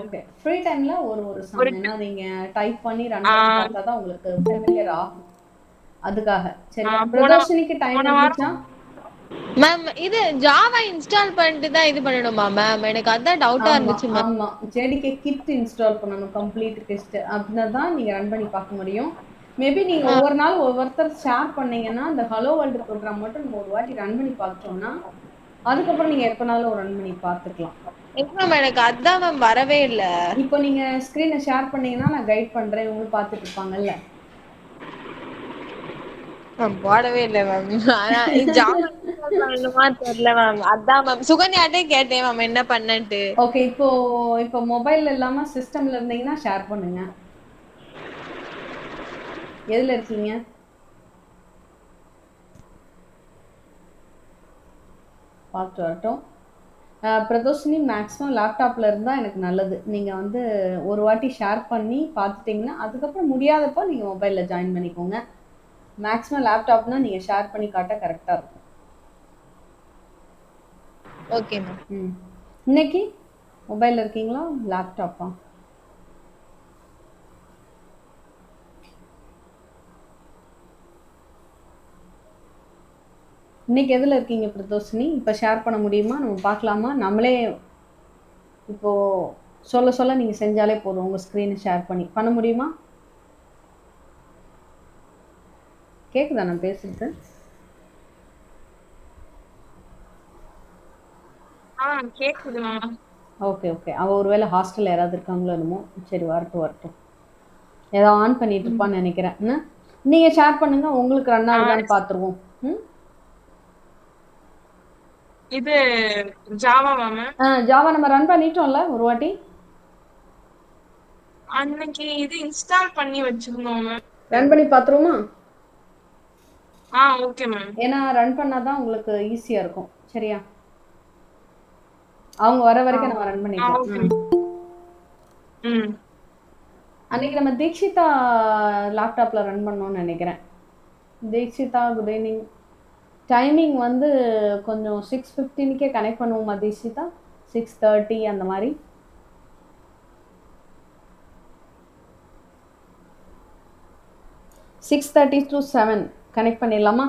Okay. Free டைம்ல ஒரு ஒரு சம் ஒரு ஏன்னா நீங்க டைப் பண்ணி ரன் ஆ பண்ணி பார்த்தா தான் உங்களுக்கு ஃபெமிலியர் ஆகும். அதுக்காக. ஆ சரியா? போன பிரதர்ஷினிக்கு டைம் போன வாரம் இருந்துச்சா? மேம் இது ஜாவா இன்ஸ்டால் பண்ணிட்டு தான் இது பண்ணணுமா மேம்? எனக்கு அதான் டவுட்டா ஆமா, இருந்துச்சு மேம். ஆமா. ஜேடிகே கிட் இன்ஸ்டால் பண்ணணும். Complete test. அப்படின்னா தான் நீங்க ரன் பண்ணி பார்க்க முடியும். மேபி நீங்க ஒவ்வொரு நாள் ஒவ்வொருத்தர் ஷேர் பண்ணீங்கன்னா, இந்த ஹலோ வேர்ல்ட் ப்ரோகிராம் மட்டும் நம்ம ஒரு வாட்டி ரன் பண்ணி பார்த்துட்டோம்னா, அதுக்கப்புறம் நீங்க எப்பனாலும் ரன் பண்ணி பார்த்துக்கலாம். எங்க மேம் எனக்கு அதான் மேம் வரவே இல்ல. இப்போ நீங்க ஸ்க்ரீனை ஷேர் பண்ணீங்கன்னா, நான் கைட் பண்றேன். இவங்களும் பார்த்துட்டு இருப்பாங்கல்ல. மேம் போடவே இல்ல மேம். ஆனா ஜாவா இன்ஸ்டால் பண்ணணுமா தெரியல மேம். அதான் மேம் சுகன்யாட்டே கேட்டேன் மேம் என்ன பண்ணன்ட்டு. ஓகே. இப்போ மொபைல் இல்லாம சிஸ்டம்ல இருந்தீங்கன்னா ஷேர் பண்ணுங்க. எதுல இருக்கீங்க? பார்த்து வரட்டும். பிரதோஷினி மேக்ஸிமம் லேப்டாப்ல இருந்தா எனக்கு நல்லது. நீங்க வந்து ஒரு வாட்டி ஷேர் பண்ணி பார்த்துட்டீங்கன்னா, அதுக்கப்புறம் முடியாதப்போ நீங்க மொபைல்ல ஜாயின் பண்ணிக்கோங்க. மேக்ஸிமம் லேப்டாப்னா நீங்க ஷேர் பண்ணி காட்ட கரெக்ட்டா இருக்கும். Okay ma'am. இன்னைக்கு மொபைல்ல இருக்கீங்களா? லேப்டாப்பா? இன்னைக்கு எதுல இருக்கீங்க பிரதோஷினி? இப்ப ஷேர் பண்ண முடியுமா? நம்ம பார்க்கலாமா? நம்மளே இப்போ சொல்ல சொல்ல நீங்க செஞ்சாலே போதும். உங்க ஸ்க்ரீனை ஷேர் பண்ண முடியுமா? கேக்குதா நான் பேசுறது? கேக்குது மேம். Okay, okay. அவ ஒருவேளை ஹாஸ்டல்ல யாராவது இருக்காங்களோ என்னமோ. சரி வரட்டும், வரட்டும். ஏதோ ஆன் பண்ணிட்டு இருப்பான்னு நினைக்கிறேன். என்ன? நீங்க ஷேர் பண்ணுங்க. உங்களுக்கு ரன் ஆகுதான்னு பார்த்துருவோம். ம்? இது ஜாவாவா மேம்? ஜாவா நம்ம ரன் பண்ணிட்டோம்ல ஒரு வாட்டி? அன்னைக்கு இது இன்ஸ்டால் பண்ணி வச்சிருந்தோம் மேம். ரன் பண்ணி பார்த்துருவோமா? Okay ma'am. ஏன்னா ரன் பண்ணாதான் உங்களுக்கு ஈஸியா இருக்கும். சரியா? அவங்க வர வரைக்கும் நம்ம ரன் பண்ணிக்கலாம். ஓகே. ம். அன்னைக்கு நம்ம தீக்ஷிதா லேப்டாப்ல ரன் பண்ணோம்னு நினைக்கிறேன். Deekshitha good evening. டைமிங் வந்து கொஞ்சம் 6:15க்கே கனெக்ட் பண்ணுவோமா தீக்ஷிதா? 6:30 அந்த மாதிரி. 6:30 to 7 கனெக்ட் பண்ணிடலாமா?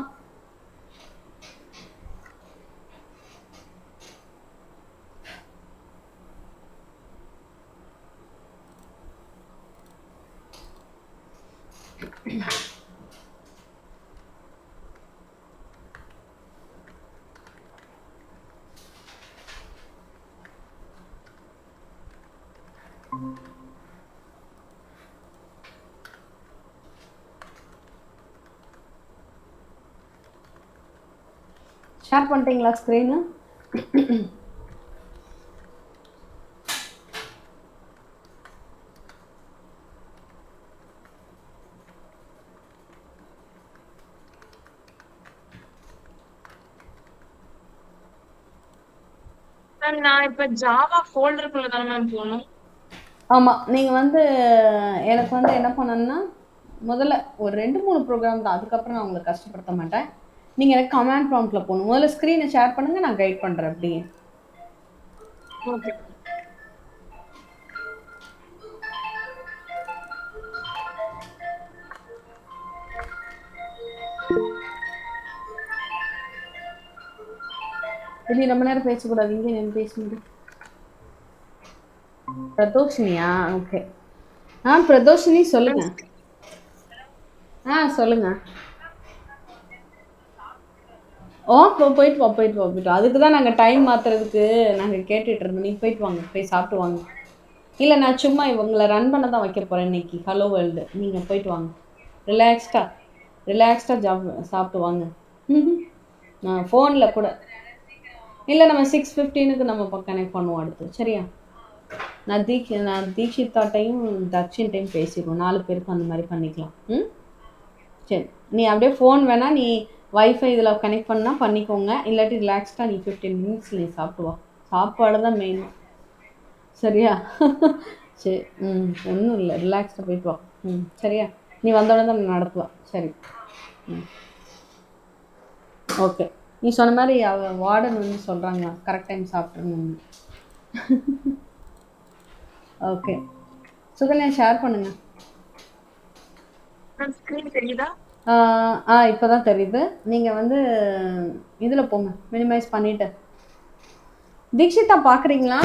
ஷேர் பண்ணிட்டீங்களா ஸ்க்ரீனு? நான் இப்ப ஜாவா ஃபோல்டருக்குள்ள தானே மேம் போகணும்? ஆமா. நீங்க வந்து எனக்கு வந்து என்ன பண்ணணும்னா, முதல்ல ஒரு 2, 3 ப்ரோகிராம் தான். அதுக்கப்புறம் நான் உங்களை கஷ்டப்படுத்த மாட்டேன். நீங்க எனக்கு கமாண்ட் ப்ராம்ப்ட்ல போகணும். முதல்ல ஸ்க்ரீனை ஷேர் பண்ணுங்க. நான் கைட் பண்றேன் அப்படியே. ஓகே. இனி ரொம்ப நேரம் பேசக்கூடாது. இங்கே நின்று பேசுங்க. பிரதோஷினியா? ஓகே. பிரதோஷினி சொல்லுங்க. சொல்லுங்க. போயிட்டு வா, போயிட்டு வா, போயிட்டு வா. அதுக்கு தான் நாங்கள் டைம் மாத்துறதுக்கு நாங்கள் கேட்டுட்டு இருந்தோம். நீ போயிட்டு வாங்க, போய் சாப்பிட்டு வாங்க. இல்லை நான் சும்மா இவங்களை ரன் பண்ண தான் வைக்க போகிறேன் இன்னைக்கு. Hello world. நீங்கள் போயிட்டு வாங்க. ரிலாக்ஸ்டாக சாப்பிட்டு வாங்க. ஃபோனில் கூட இல்லை நம்ம 6:15க்கு நம்ம கனெக்ட் பண்ணுவோம் அடுத்து. சரியா? நான் தீக்ஷிதாட்டையும் தக்ஷின்ட்டையும் பேசிடுவோம். 4 பேருக்கு அந்த மாதிரி பண்ணிக்கலாம். சரி. நீ அப்படியே ஃபோன் வேணா நீ வைஃபை இதில் கனெக்ட் பண்ணால் பண்ணிக்கோங்க. இல்லாட்டி ரிலாக்ஸ்டாக நீ 15 மினிட்ஸில் நீ சாப்பிட்டு வா. சாப்பாடு தான் மெயின். சரியா? சரி. ஒன்றும் இல்லை. ரிலாக்ஸ்டாக போயிட்டு வா. சரியா? நீ வந்தோடனே தான் நடத்துவா. சரி. ஓகே. நீ சொன்ன மாதிரி வார்டன் வந்து சொல்கிறாங்க கரெக்ட் டைம் சாப்பிட்ருங்க. ஓகே. சுகன்யா ஷேர் பண்ணுங்க. ஸ்கிரீன் தெரியுதா? இப்பதான் தெரியுது. நீங்க வந்து இதுல போங்க. மினிமைஸ் பண்ணிட்டு. தீக்ஷிதா பார்க்குறீங்களா?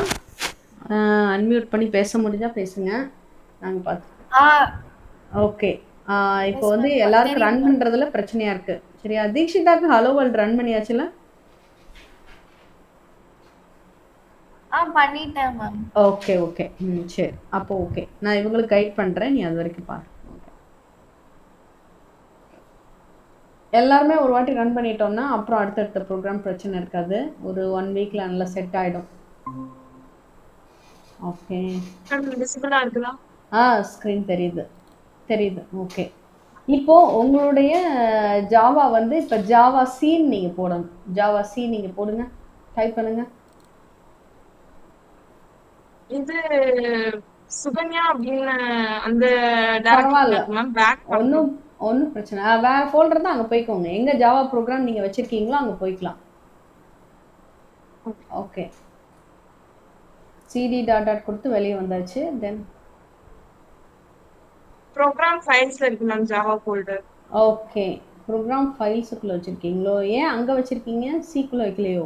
அன்மியூட் பண்ணி பேச முடிஞ்சா பேசுங்க. நாங்க பார்த்து ஆ ஓகே. இப்போ எஸ் வந்து மேம் எல்லாருக்கும் தெரியுது ரன் மேம். பண்றதுல பிரச்சனையா இருக்கு. சரியா? தீக்ஷிதாக்கு ஹலோ வேர்ல்ட் ரன் பண்ணியாச்சுல? பண்ணிட்டேன் மேம். Okay, okay. சரி. அப்போ ஓகே. நான் இவங்களுக்கு கைட் பண்றேன். நீ அது வரைக்கும் பாரு. எல்லாருமே ஒரு வாட்டி ரன் பண்ணிட்டோம்னா, அப்புறம் அடுத்தடுத்த ப்ரோக்ராம் பிரச்சனை இருக்காது. ஒரு 1 வீக்ல நல்லா செட் ஆயிடும். ஓகே. விசிபிளா இருக்குதா? ஸ்க்ரீன் தெரியுது. தெரியுது. ஓகே. இப்போ உங்களுடைய ஜாவா வந்து இப்ப ஜாவா சீன் நீங்க போடணும். ஜாவா சி நீங்க போடுங்க. டைப் பண்ணுங்க. இது சுகன்யா அப்படின்னு அந்த டைரக்டரியில பரவால்ல. இருக்கு மேம். பேக் ஒண்ணும் பண்ணணும். ஒண்ணும் பிரச்சனை. வேற ஃபோல்டர் தான் அங்க போய்க்கோங்க. எங்க ஜாவா ப்ரோகிராம் நீங்க வச்சிருக்கீங்களோ அங்க போய்க்கலாம். ஓகே. சிடி டாட் டாட் கொடுத்து வெளியே வந்தாச்சு. தென் ப்ரோக்ராம் ஃபைல்ஸ்ல இருக்கு ma'am Java folder. Okay. Program ஃபைல்ஸுக்குள்ள வச்சிருக்கீங்களோ? ஏன் அங்க வச்சிருக்கீங்க? சிக்குள்ள வைக்கலையோ?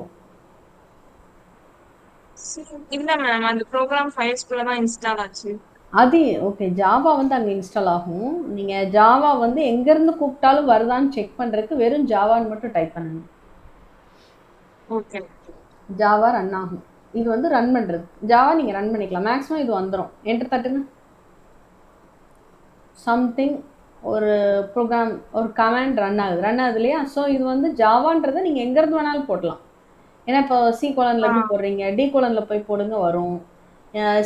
இல்ல மேம், அந்த ப்ரோக்ராம் ஃபைல்ஸ்குள்ள தான் இன்ஸ்டால் ஆச்சு. அது ஓகே. ஜாவா வந்து அங்க இன்ஸ்டால் ஆகும். நீங்க ஜாவா வந்து எங்கேருந்து கூப்பிட்டாலும் வருதான்னு செக் பண்றதுக்கு வெறும் ஜாவான்னு மட்டும் டைப் பண்ணுங்க. ஓகே. ஜாவா ரன் ஆகும். இது வந்து ரன் பண்றது. ஜாவா நீங்க ரன் பண்ணிக்கலாம். மேக்ஸிமம் இது வந்துடும். என்டர் தட்டுங்க. சம்திங் ஒரு ப்ரோக்ராம் ஒரு கமாண்ட் ரன் ஆகுது இல்லையா? ஸோ இது வந்து ஜாவான்றதை நீங்கள் எங்கேருந்து வேணாலும் போடலாம். ஏன்னா இப்போ சி கோலனில் இருந்து போடுறீங்க, டி கோலனில் போய் போடுங்க வரும்.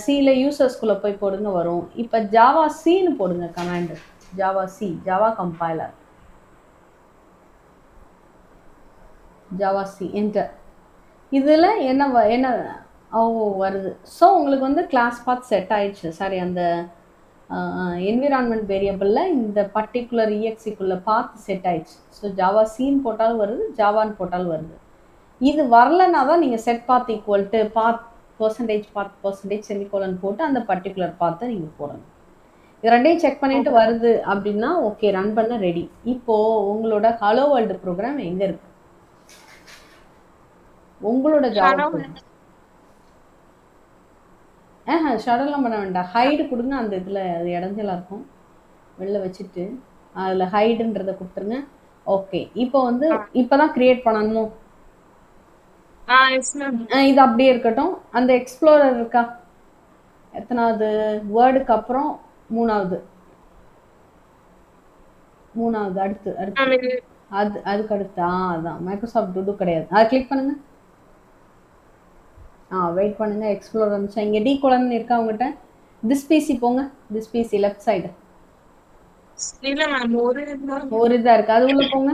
சியில் யூசர்ஸ்குள்ளே போய் போடுங்க வரும். இப்போ ஜாவா சின்னு போடுங்க command. Java C, Java compiler. Java C enter. இதில் என்ன வருது. ஸோ உங்களுக்கு வந்து கிளாஸ் பாத் செட் ஆயிடுச்சு. சாரி, அந்த என்விரான்மெண்ட் வேரியபிளில் இந்த பர்டிகுலர் இஎக்ஸிக்குள்ளே பார்த்து செட் ஆயிடுச்சு. ஸோ ஜாவா சீன் போட்டாலும் வருது, ஜாவான்னு போட்டாலும் வருது. இது வரலன்னா தான் நீங்கள் set path equal to path percentage semicolon போட்டு அந்த பர்டிகுலர் பார்த்தை நீங்கள் போடணும். இது ரெண்டையும் செக் பண்ணிட்டு வருது அப்படின்னா ஓகே, ரன் பண்ண ரெடி. இப்போ உங்களோட ஹலோ வேர்ல்டு ப்ரோக்ராம் எங்கே இருக்கு? உங்களோட ஜாவா ஷடல்லாம் பண்ண வேண்டாம். ஹைடு கொடுங்க. அந்த இதில் அது இடைஞ்சலாக இருக்கும். வெளில வச்சுட்டு அதில் ஹைடுன்றதை கொடுத்துருங்க. ஓகே. இப்போ வந்து இப்போ தான் க்ரியேட் பண்ணணுமோ? இது அப்படியே இருக்கட்டும். அந்த எக்ஸ்ப்ளோரர் இருக்கா? எத்தனாவது வேர்டுக்கு அப்புறம்? மூணாவது அடுத்து அதுக்கு அடுத்து அதான் மைக்ரோசாஃப்ட் டுடு கிடையாது. அதை கிளிக் பண்ணுங்க. வெயிட் பண்ணுங்க. எக்ஸ்ப்ளோர் வந்துச்சா? இங்கே டி கோலன் இருக்கா உங்ககிட்ட? திஸ் பிசி போங்க. திஸ் பிசி லெஃப்ட் சைடு ஒரு இதா இருக்கு, அது உள்ள போங்க.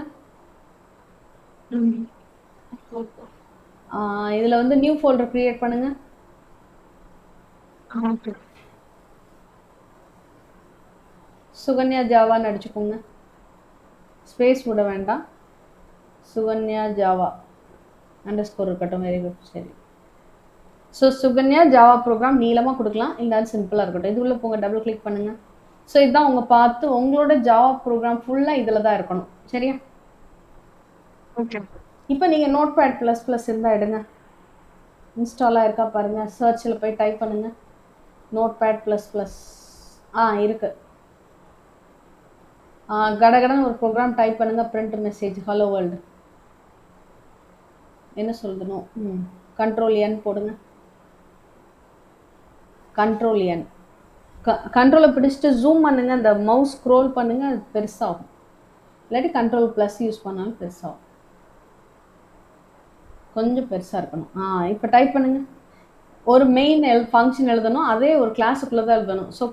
இதுல வந்து நியூ ஃபோல்டர் கிரியேட் பண்ணுங்க. சுகன்யா ஜாவான்னு அடிச்சுக்கோங்க. ஸ்பேஸ் விட வேண்டாம். சுகன்யா ஜாவா அண்டர்ஸ்கோர் இருக்கட்டும். Very good. சரி. ஸோ சுகன்யா ஜாவா ப்ரோக்ராம் நீளமாக கொடுக்கலாம், இல்லைன்னு சிம்பிளாக இருக்கட்டும். இது உள்ளே போங்க. டபுள் கிளிக் பண்ணுங்க. ஸோ இதுதான் உங்கள் பார்த்து உங்களோட ஜாவா ப்ரோக்ராம் ஃபுல்லாக இதில் தான் இருக்கணும். சரியா? ஓகே. இப்போ நீங்கள் நோட் பேட் ப்ளஸ் ப்ளஸ் இருந்தால் எடுங்க. இன்ஸ்டாலாக இருக்கா பாருங்கள். சர்ச்சில் போய் டைப் பண்ணுங்கள் நோட் பேட் ப்ளஸ் ப்ளஸ். இருக்கு. கடகடன்னு ஒரு ப்ரோக்ராம் டைப் பண்ணுங்கள். பிரிண்ட் மெசேஜ் ஹலோ வேர்ல்டு என்ன சொல்லுதுனோ கண்ட்ரோல் என் போடுங்க. கண்ட்ரோல் என் கண்ட்ரோலை பிடிச்சிட்டு ஜூம் பண்ணுங்க. அந்த மவுஸ் ஸ்க்ரோல் பண்ணுங்க, அது பெருசாகும். இல்லாட்டி கண்ட்ரோல் ப்ளஸ் யூஸ் பண்ணாலும் பெருசாகும். கொஞ்சம் பெருசாக இருக்கணும். இப்போ டைப் பண்ணுங்க. ஒரு மெயின் ஃபங்க்ஷன் எழுதணும். அதே ஒரு கிளாஸுக்குள்ளே தான் எழுதணும். ஸோ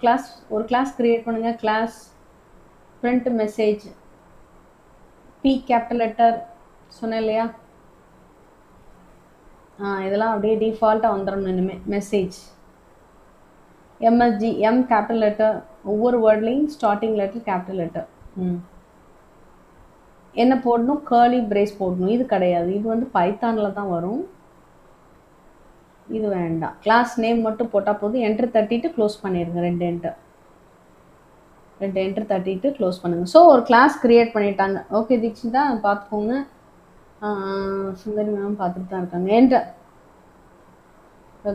ஒரு கிளாஸ் கிரியேட் பண்ணுங்க. Class print message P capital letter சொன்னேன் இல்லையா? இதெல்லாம் அப்படியே டிஃபால்ட்டாக வந்துடணும். இனிமேல் message MSG M capital letter. ஒவ்வொரு வேர்ட்லேயும் ஸ்டார்டிங் லெட்டர் கேபிட்டல் லெட்டர். என்ன போடணும்? கேர்லி பிரேஸ் போடணும். இது கிடையாது. இது வந்து பைத்தானில் தான் வரும். இது வேண்டாம். கிளாஸ் நேம் மட்டும் போட்டால் போதும். என்டர் தட்டிட்டு க்ளோஸ் பண்ணிடுங்க. 2 என்டர் தட்டிட்டு க்ளோஸ் பண்ணுங்கள். ஸோ ஒரு கிளாஸ் க்ரியேட் பண்ணிட்டாங்க. ஓகே தீக்ஷிதா பார்த்துக்கோங்க. சுந்தரி மேம் பார்த்துட்டு தான் இருக்காங்க. என்டர்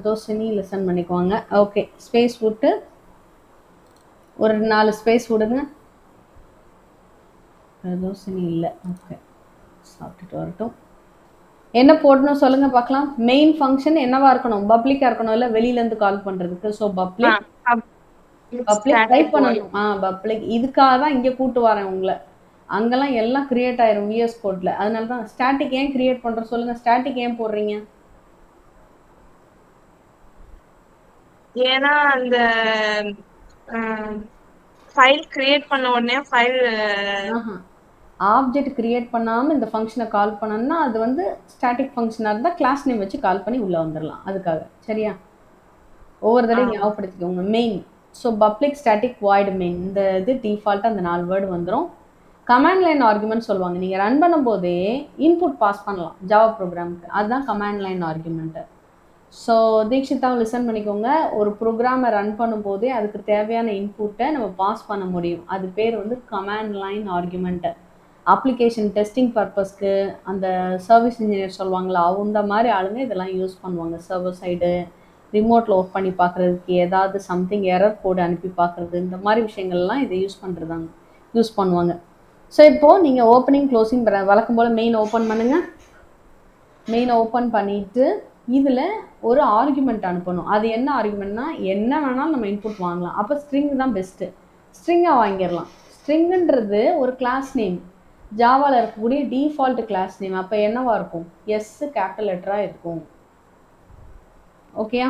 தோசினி லிசன் பண்ணிக்குவாங்க. ஓகே ஸ்பேஸ் விட்டு ஒரு 4 ஸ்பேஸ் விடுங்க. தோசினி இல்லை. ஓகே சாப்பிட்டுட்டு வரட்டும். என்ன போடணும் சொல்லுங்க பார்க்கலாம். மெயின் ஃபங்க்ஷன் என்னவா இருக்கணும்? பப்ளிக்காக இருக்கணும், இல்லை வெளியிலேருந்து கால் பண்ணுறதுக்கு. ஸோ பப்ளிக் டைப் பண்ணணும். பப்ளிக். இதுக்காக தான் இங்கே கூட்டு வரேன் உங்களை. அங்கெல்லாம் எல்லாம் கிரியேட் ஆயிரும் விஎஸ் கோட்ல. அதனால தான் ஸ்டாட்டிக் ஏன் கிரியேட் பண்ணுறோம் சொல்லுங்க. ஸ்டாட்டிக் ஏன் போடுறீங்க? ஏன்னா அந்த ஃபைல் கிரியேட் பண்ண உடனே ஃபைல் ஆப்ஜெக்ட் கிரியேட் பண்ணாமல் இந்த ஃபங்க்ஷனை கால் பண்ணணும்னா அது வந்து ஸ்டாட்டிக் ஃபங்க்ஷனாக இருந்தால் கிளாஸ் நேம் வச்சு கால் பண்ணி உள்ளே வந்துடலாம். அதுக்காக சரியா? ஒவ்வொரு தடவையும் ஞாபகப்படுத்திக்கோங்க. Main. So public static void main. இந்த இது டிஃபால்ட்டாக அந்த 4 வேர்டு வந்துடும். கமாண்ட் லைன் ஆர்குமெண்ட் சொல்லுவாங்க. நீங்கள் ரன் பண்ணும்போதே இன்புட் பாஸ் பண்ணலாம் ஜாவா ப்ரோக்ராமுக்கு. அதுதான் கமாண்ட் லைன் ஆர்குமெண்ட்டு. ஸோ தீக்ஷிதாவை லிசன் பண்ணிக்கோங்க. ஒரு ப்ரோக்ராமை ரன் பண்ணும்போதே அதுக்கு தேவையான இன்புட்டை நம்ம பாஸ் பண்ண முடியும். அது பேர் வந்து command line argument. Application testing பர்பஸ்க்கு அந்த சர்வீஸ் இன்ஜினியர் சொல்லுவாங்களா, அந்த மாதிரி ஆளுங்க இதெல்லாம் யூஸ் பண்ணுவாங்க. சர்வர் சைடு ரிமோட்டில் ஒர்க் பண்ணி பார்க்குறதுக்கு, ஏதாவது சம்திங் எரர் கோடு அனுப்பி பார்க்குறது, இந்த மாதிரி விஷயங்கள்லாம் இதை யூஸ் பண்ணுவாங்க. ஸோ இப்போது நீங்கள் ஓப்பனிங் க்ளோசிங் வழக்கம் போல் மெயின் ஓப்பன் பண்ணுங்கள். மெயின் ஓப்பன் பண்ணிவிட்டு இதில் ஒரு ஆர்குமெண்ட் அனுப்பணும். அது என்ன ஆர்குமெண்ட்னா, என்ன வேணாலும் நம்ம இன்புட் வாங்கலாம். அப்போ ஸ்ட்ரிங் தான் பெஸ்ட்டு. ஸ்ட்ரிங்காக வாங்கிடலாம். ஸ்ட்ரிங்குன்றது ஒரு கிளாஸ் நேம். ஜாவாவில் இருக்கக்கூடிய டிஃபால்ட் கிளாஸ் நேம். அப்போ என்னவா இருக்கும்? எஸ் கேபிட்டல் லெட்டராக இருக்கும். ஓகேயா?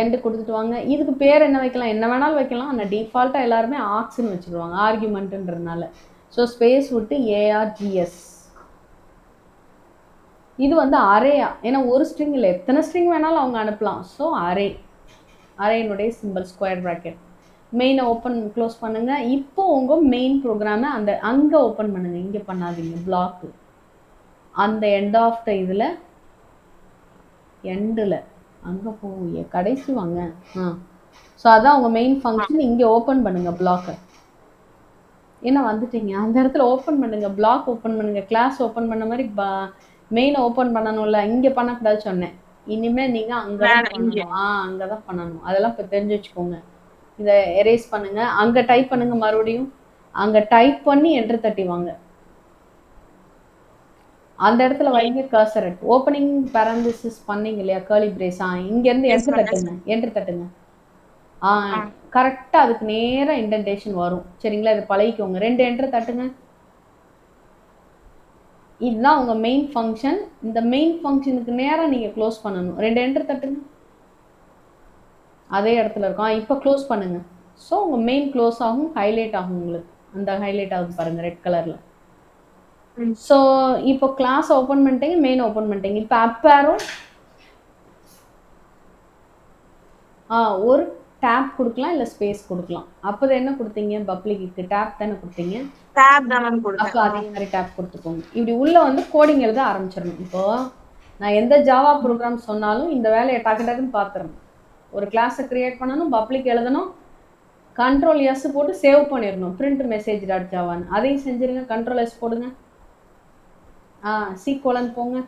எண்டு கொடுத்துட்டு வாங்க. இதுக்கு பேர் என்ன வைக்கலாம்? என்ன வேணாலும் வைக்கலாம். ஆனால் டிஃபால்ட்டாக எல்லாருமே ஆக்ஸ்ன்னு வச்சுருவாங்க ஆர்குமெண்ட்டுன்றதுனால. ஸோ ஸ்பேஸ் விட்டு ARGS. இது வந்து அரேயா, ஏன்னா ஒரு ஸ்ட்ரிங் இல்லை, எத்தனை ஸ்ட்ரிங் வேணாலும் அவங்க அனுப்பலாம். ஸோ அரேனுடைய சிம்பிள் ஸ்கொயர் ப்ராக்கெட். மெயினை ஓப்பன் க்ளோஸ் பண்ணுங்கள். இப்போ உங்கள் மெயின் ப்ரோக்ராமை அங்கே ஓப்பன் பண்ணுங்கள். இங்கே பண்ணாதீங்க. பிளாக்கு அந்த எண்ட் ஆஃப் த இதில் எண்டில் அங்கே போய் கடைசி வாங்க. ஸோ அதான் உங்கள் மெயின் ஃபங்க்ஷன். இங்கே ஓப்பன் பண்ணுங்கள் பிளாக்கை. ஏன்னா வந்துட்டீங்க அந்த இடத்துல ஓப்பன் பண்ணுங்கள். பிளாக் ஓப்பன் பண்ணுங்கள். கிளாஸ் ஓப்பன் பண்ண மாதிரி மெயினை ஓப்பன் பண்ணணும்ல, இங்கே பண்ணக்கூடாது சொன்னேன். இனிமேல் நீங்கள் அங்கே தான் பண்ணணும். அங்கே தான் பண்ணணும். அதெல்லாம் இப்போ தெரிஞ்சு வச்சுக்கோங்க. இதை எரேஸ் பண்ணுங்கள். அங்கே டைப் பண்ணுங்கள். மறுபடியும் அங்கே டைப் பண்ணி என்டர் தட்டி வாங்க. அந்த இடத்துல வைங்க கர்சர். ஓப்பனிங் பேரந்திசிஸ் பண்ணீங்க இல்லையா, கர்லி பிரேஸ். இங்கேருந்து என்டர் தட்டுங்க. கரெக்டாக அதுக்கு நேராக இன்டென்டேஷன் வரும். சரிங்களா? இதை பழகிக்கோங்க. 2 என்டர் தட்டுங்க. இதுதான் உங்கள் மெயின் ஃபங்க்ஷன். இந்த மெயின் ஃபங்க்ஷனுக்கு நேராக நீங்கள் க்ளோஸ் பண்ணணும். 2 என்டர் தட்டுங்க. அதே இடத்துல இருக்கும். இப்போ க்ளோஸ் பண்ணுங்க. ஸோ உங்கள் மெயின் க்ளோஸ் ஆகும், ஹைலைட் ஆகும். உங்களுக்கு அந்த ஹைலைட் ஆகுது பாருங்கள் ரெட் கலரில். ஸோ இப்போ கிளாஸ் ஓப்பன் பண்ணிட்டீங்க, மெயின் ஓப்பன் பண்ணிட்டீங்க. இப்போ அப் ஆரோ ஒரு டேப் கொடுக்கலாம், இல்லை ஸ்பேஸ் கொடுக்கலாம். அப்போ என்ன கொடுத்தீங்க? பப்ளிக்கு டேப் தானே கொடுத்தீங்க. அப்போ அதே மாதிரி டேப் கொடுத்துக்கோங்க. இப்படி உள்ள வந்து கோடிங் எழுத ஆரம்பிச்சிடணும். இப்போது நான் எந்த ஜாவா ப்ரோக்ராம் சொன்னாலும் இந்த வேலையை டக்குன்னு பார்த்துடணும். ஒரு கிளாஸை கிரியேட் பண்ணணும், பப்ளிக் எழுதணும், Ctrl+S போட்டு சேவ் பண்ணிடணும். பிரிண்ட் மெசேஜ் டாட் ஜாவான்னு அதையும் செஞ்சுருங்க. Ctrl+S போடுங்க. C:, போங்க.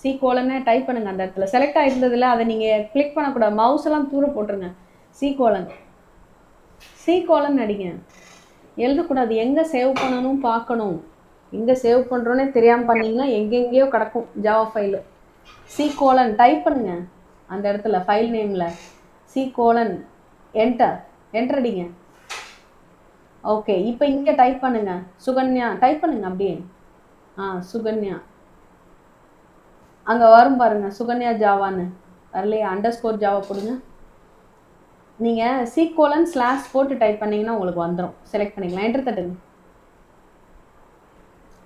C:, டைப் பண்ணுங்க. அந்த இடத்துல செலக்ட் ஆகிருந்ததில்ல, அதை நீங்கள் கிளிக் பண்ணக்கூடாது. மவுஸ் எல்லாம் தூர போட்டுருங்க. C:, அடிங்க. எழுதக்கூடாது. எங்கே சேவ் பண்ணணும் பார்க்கணும். எங்கே சேவ் பண்ணுறோன்னே தெரியாமல் பண்ணிங்கன்னா எங்கெங்கேயோ கிடக்கும் ஜாவா ஃபைலு. C:, டைப் பண்ணுங்க. அந்த இடத்துல ஃபைல் நேமில் C:, என்டர் அடிங்க. ஓகே, இப்போ இங்கே டைப் பண்ணுங்க. சுகன்யா டைப் பண்ணுங்க. அப்படியே சுகன்யா அங்கே வரும் பாருங்க. சுகன்யா ஜாவான்னு வரலையா? _ ஜாவா போடுங்க. நீங்கள் C:, / போட்டு டைப் பண்ணிங்கன்னா உங்களுக்கு வந்துடும். செலக்ட் பண்ணிக்கலாம். என்டர் தட்டுங்க.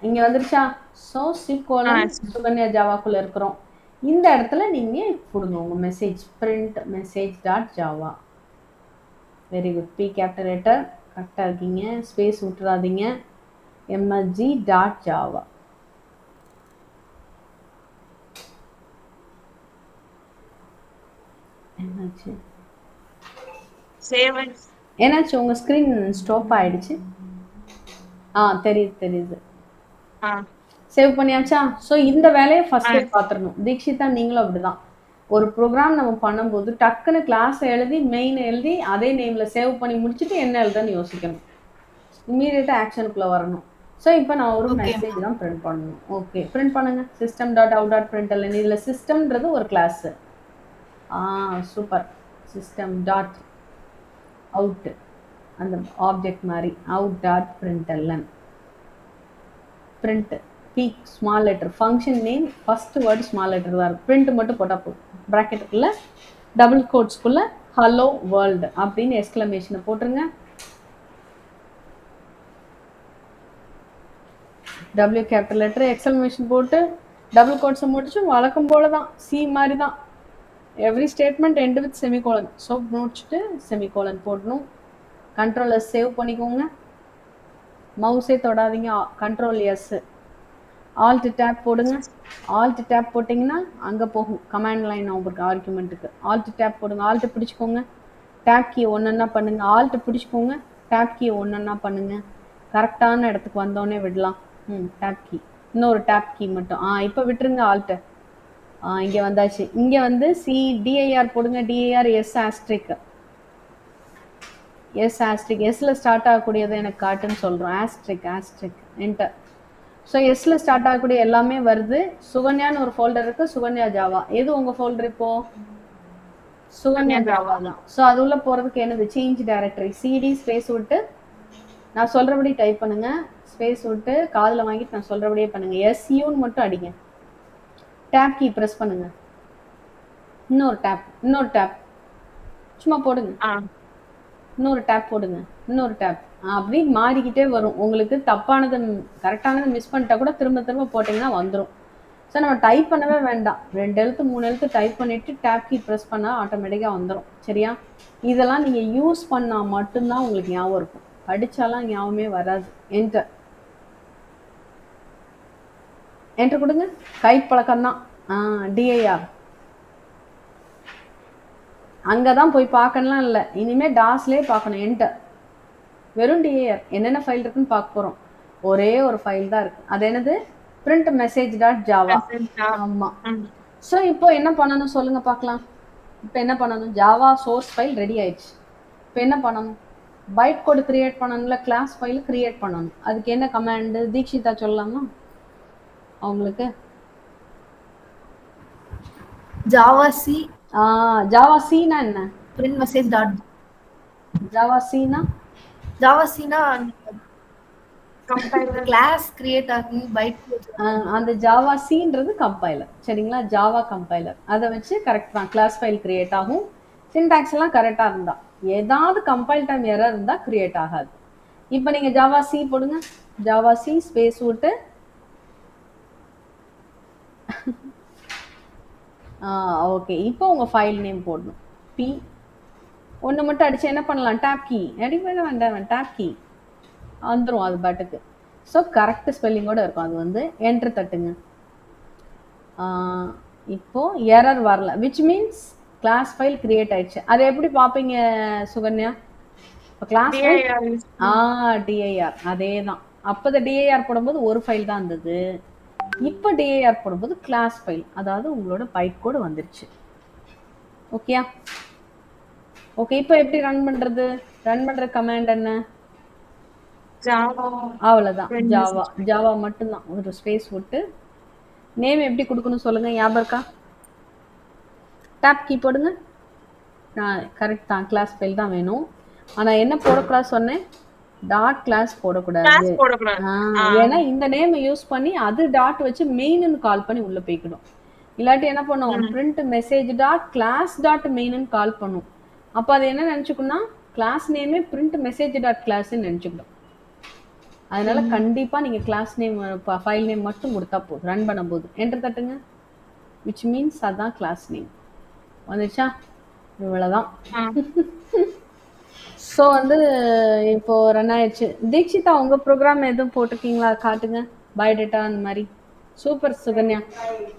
இங்கே வந்துருச்சா? ஸோ C:, சுகன்யா ஜாவாக்குள்ளே இருக்கிறோம். இந்த இடத்துல நீங்கள் கொடுங்க உங்கள் message. Print message dot Java. Very good. P capital letter கரெக்டாக இருக்கீங்க. ஸ்பேஸ் விட்டுறாதீங்க. msg dot Java. என்னாச்சு சேவ் அண்ட் என்னாச்சு உங்க ஸ்க்ரீன் ஸ்டாப் ஆயிடுச்சு. தெரியுது தெரியுது. ஆ சேவ் பண்ணியாச்சா? ஸோ இந்த வேலையை ஆ ஃபர்ஸ்டே பார்த்துடணும். தீக்ஷிதா நீங்களும் அப்படிதான். ஒரு ப்ரோக்ராம் நம்ம பண்ணும்போது டக்குன்னு கிளாஸ் எழுதி மெயின் எழுதி அதே நேம்ல சேவ் பண்ணி முடிச்சுட்டு என்ன எழுதுன்னு யோசிக்கணும். இம்மீடியட்டாக ஆக்ஷனுக்குள்ளே வரணும். ஸோ இப்போ நான் ஒரு ஓகே மெசேஜ் தான் பிரிண்ட் பண்ணணும். ஓகே பிரிண்ட் பண்ணுங்க. system dot out dot println இதில் சிஸ்டம்ன்றது ஒரு class. Super. System dot out அந்த ஆப்ஜெக்ட் மாதிரி அவுட் டாட் பிரிண்டல்லன் print P small letter function name first word small letter தான் இருக்கும். பிரிண்ட் மட்டும் போட்டால் போதும். ப்ராக்கெட்டுக்குள்ளே டபுள் கோட்ஸ்குள்ளே ஹலோ வேர்ல்டு அப்படின்னு எக்ஸ்க்ளமேஷனை போட்டுருங்க. டபிள்யூ கேபிட்டல் லெட்டர் எக்ஸ்க்ளமேஷன் போட்டு டபுள் கோட்ஸை முடிச்சு வழக்கம் போல தான் சி மாதிரி தான் every statement end with semicolon. So முடிச்சுட்டு செமிகோலன் போடணும். கண்ட்ரோலை சேவ் பண்ணிக்கோங்க. மவுஸே தொடாதீங்க. Control S. ஆல்ட் டேப் போடுங்க. ஆல்ட் டேப் போட்டிங்கன்னா அங்கே போகும் கமாண்ட் லைன் உங்களுக்கு ஆர்குமெண்ட்டுக்கு. ஆல்ட் டேப் போடுங்க. ஆல்ட்டு பிடிச்சிக்கோங்க. டேப் கீ ஒன்றா பண்ணுங்க. ஆல்ட்டு பிடிச்சிக்கோங்க. டேப் கீ ஒன்றா பண்ணுங்க. கரெக்டான இடத்துக்கு வந்தோடனே விடலாம். டேப் கீ இன்னொரு டேப் கீ மட்டும். இப்போ விட்டுருங்க ஆல்ட்டு. இங்கே வந்தாச்சு. இங்கே வந்து டிஐஆர் போடுங்க. DIR S asterisk. S asterisk எஸ்ல ஸ்டார்ட் ஆகக்கூடியது எனக்கு காட்டுன்னு சொல்கிறோம். Asterisk enter. ஸோ எஸ்ல ஸ்டார்ட் ஆகக்கூடிய எல்லாமே வருது. சுகன்யான்னு ஒரு ஃபோல்டர் இருக்கு. சுகன்யா ஜாவா எது உங்க ஃபோல்டர் இப்போ? சுகன்யா ஜாவா தான். ஸோ அது உள்ள போறதுக்கு என்னது? Change directory. சிடி ஸ்பேஸ் விட்டு நான் சொல்றபடி டைப் பண்ணுங்க. ஸ்பேஸ் விட்டு காதில் வாங்கிட்டு நான் சொல்றபடியே பண்ணுங்க. எஸ்யூன்னு மட்டும் அடிங்க. டேப் கீ ப்ரெஸ் பண்ணுங்க. இன்னொரு டேப் சும்மா போடுங்க. இன்னொரு டேப் போடுங்க. இன்னொரு டேப். அப்படி மாறிக்கிட்டே வரும். உங்களுக்கு தப்பானது கரெக்டானது மிஸ் பண்ணிட்டா கூட திரும்ப திரும்ப போட்டிங்கன்னா வந்துடும். ஸோ நம்ம டைப் பண்ணவே வேண்டாம். 2 எழுத்து 3 எழுத்து டைப் பண்ணிவிட்டு டேப் கீ ப்ரெஸ் பண்ணால் ஆட்டோமேட்டிக்காக வந்துடும். சரியா? இதெல்லாம் நீங்கள் யூஸ் பண்ணால் மட்டும்தான் உங்களுக்கு ஞாபகம் இருக்கும். படித்தாலாம் ஞாபகமே வராது. என்டர் கொடுங்க. கைப்பழக்கம்தான். டிஐஆர் அங்கே தான் போய் பார்க்கணும்லாம் இல்லை. இனிமேல் டாஸ்லேயே பார்க்கணும். என்டர். வெறும் டிஏஆர் என்னென்ன ஃபைல் இருக்குன்னு பார்க்க போகிறோம். ஒரே ஒரு ஃபைல் தான் இருக்குது. அது என்னது? Print message dot Java. ஆமாம். ஸோ இப்போ என்ன பண்ணணும் சொல்லுங்கள் பார்க்கலாம். இப்போ என்ன பண்ணணும்? ஜாவா சோர்ஸ் ஃபைல் ரெடி ஆயிடுச்சு. இப்போ என்ன பண்ணணும்? பைட் கோடு கிரியேட் பண்ணணும்ல. கிளாஸ் ஃபைல் கிரியேட் பண்ணணும். அதுக்கு என்ன கமாண்டு? தீக்ஷிதா சொல்லலாமா அவங்களுக்கு? ஜாவா சி ஜாவா சீனா என்ன? Print message dot. ஜாவா சீனா கிளாஸ் கிரியேட் ஆகி பைட் அந்த ஜாவா சீன்றது கம்பைலர். சரிங்களா? Java compiler. அதை வச்சு கரெக்ட் தான் கிளாஸ் ஃபைல் கிரியேட் ஆகும். சின்டாக்ஸ் எல்லாம் கரெக்டாக இருந்தா. ஏதாவது கம்பைல் டைம் எரர் இருந்தால் கிரியேட் ஆகாது. இப்போ நீங்கள் ஜாவா சி போடுங்க. ஜாவா சி ஸ்பேஸ் விட்டு ஓகே. இப்போ உங்கள் ஃபைல் நேம் போடணும். பி ஒன்று மட்டும் அடிச்சு என்ன பண்ணலாம்? டேப் கீ அடிப்பட வேண்டாம். டேப் கீ வந்துடும் அது பாட்டுக்கு. ஸோ கரெக்ட் ஸ்பெல்லிங்கோடு இருக்கும். அது வந்து என்ட்ரு தட்டுங்க. இப்போது எரர் வரல. Which means class file create ஆயிடுச்சு. அதை எப்படி பார்ப்பீங்க சுகன்யா? இப்போ கிளாஸ் ஃபைல் டிஐஆர் அதே தான். அப்போ டிஐஆர் போடும்போது ஒரு ஃபைல் தான் இருந்தது. இப்போ டிஐஆர் போடும்போது கிளாஸ் ஃபைல், அதாவது உங்களோட பைட் கோடு வந்துருச்சு. ஓகேயா? ஓகே. இப்போ எப்படி ரன் பண்ணுறது? ரன் பண்ணுற கமாண்ட் என்ன? அவ்வளோதான். ஜாவா மட்டும்தான். ஒரு ஸ்பேஸ் விட்டு நேம் எப்படி கொடுக்கணும் சொல்லுங்கள். ஞாபகம் இருக்கா? டேப் கீ போடுங்க. கரெக்ட் தான். கிளாஸ் ஃபைல் தான் வேணும். ஆனால் என்ன போடக்கூடாது சொன்னேன்? டாட் கிளாஸ் போடக்கூடாது. ஏன்னா இந்த நேம் யூஸ் பண்ணி அது டாட் வச்சு மெயின்னு கால் பண்ணி உள்ளே போய்க்கணும். இல்லாட்டி என்ன பண்ணும்? Print message dot class dot மெயின்னு கால் பண்ணும். அப்போ அது என்ன நினச்சிக்கணும்னா கிளாஸ் நேமே பிரிண்ட் மெசேஜ் டாட் கிளாஸ்ன்னு நினச்சிக்கணும். அதனால கண்டிப்பாக நீங்கள் கிளாஸ் நேம் ஃபைல் நேம் மட்டும் கொடுத்தா போதும். ரன் பண்ணும்போது என்டர் தட்டுங்க. விச் மீன்ஸ் அதுதான் கிளாஸ் நேம். வந்துச்சா? இவ்வளோதான். ஸோ வந்து இப்போ ரன் ஆயிடுச்சு. தீக்ஷிதா உங்கள் ப்ரோக்ராம் எதுவும் போட்டிருக்கீங்களா? காட்டுங்க. பயோடேட்டா அந்த மாதிரி. Super Sukanya.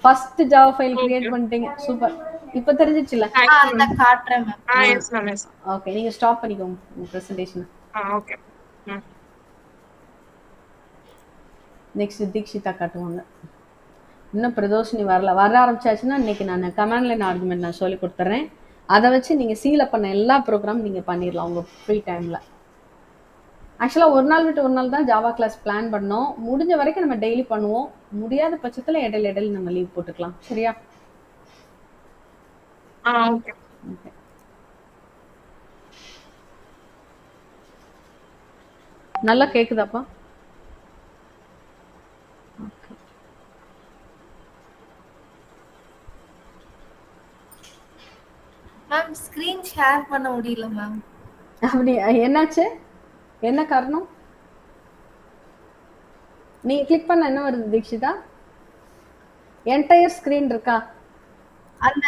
First Java file create பண்ணிட்டீங்க. சூப்பர். இப்போ தெரிஞ்சிச்சுல? அந்த காட்டுறேன் ma'am. Yes ma'am yes. Okay, நீங்க ஸ்டாப் பண்ணிக்கோங்க உங்க பிரசன்டேஷன். ஓகே. நெக்ஸ்ட் தீக்ஷிதா காட்டுவாங்க. இன்னும் பிரதோஷினி வரல. வர ஆரம்பிச்சாச்சுன்னா இன்னைக்கு நான் கமாண்ட் லைன் ஆர்குமெண்ட் நான் சொல்லி கொடுத்துட்றேன். அதை வச்சு நீங்கள் சீல பண்ண எல்லா ப்ரோக்ராம் நீங்கள் பண்ணிடலாம் உங்கள் ஃப்ரீ டைமில். ஆக்சுவலாக ஒரு நாள் விட்டு ஒரு நாள் தான் ஜாவா கிளாஸ் பிளான் பண்ணோம். முடிஞ்ச வரைக்கும் நம்ம டெய்லி பண்ணுவோம். முடியாத பட்சத்தில் இடையில நம்ம லீவ் போட்டுக்கலாம். சரியா? ஓகே. ஓகே, நல்லா கேக்குதாப்பா? மேம் ஸ்கிரீன் ஷேர் பண்ண முடியல மேம். அப்படி என்னாச்சு? என்ன காரணம்? நீங்க கிளிக் பண்ண என்ன வருது தீக்ஷிதா? என்டையர் ஸ்கிரீன் இருக்கா? அந்த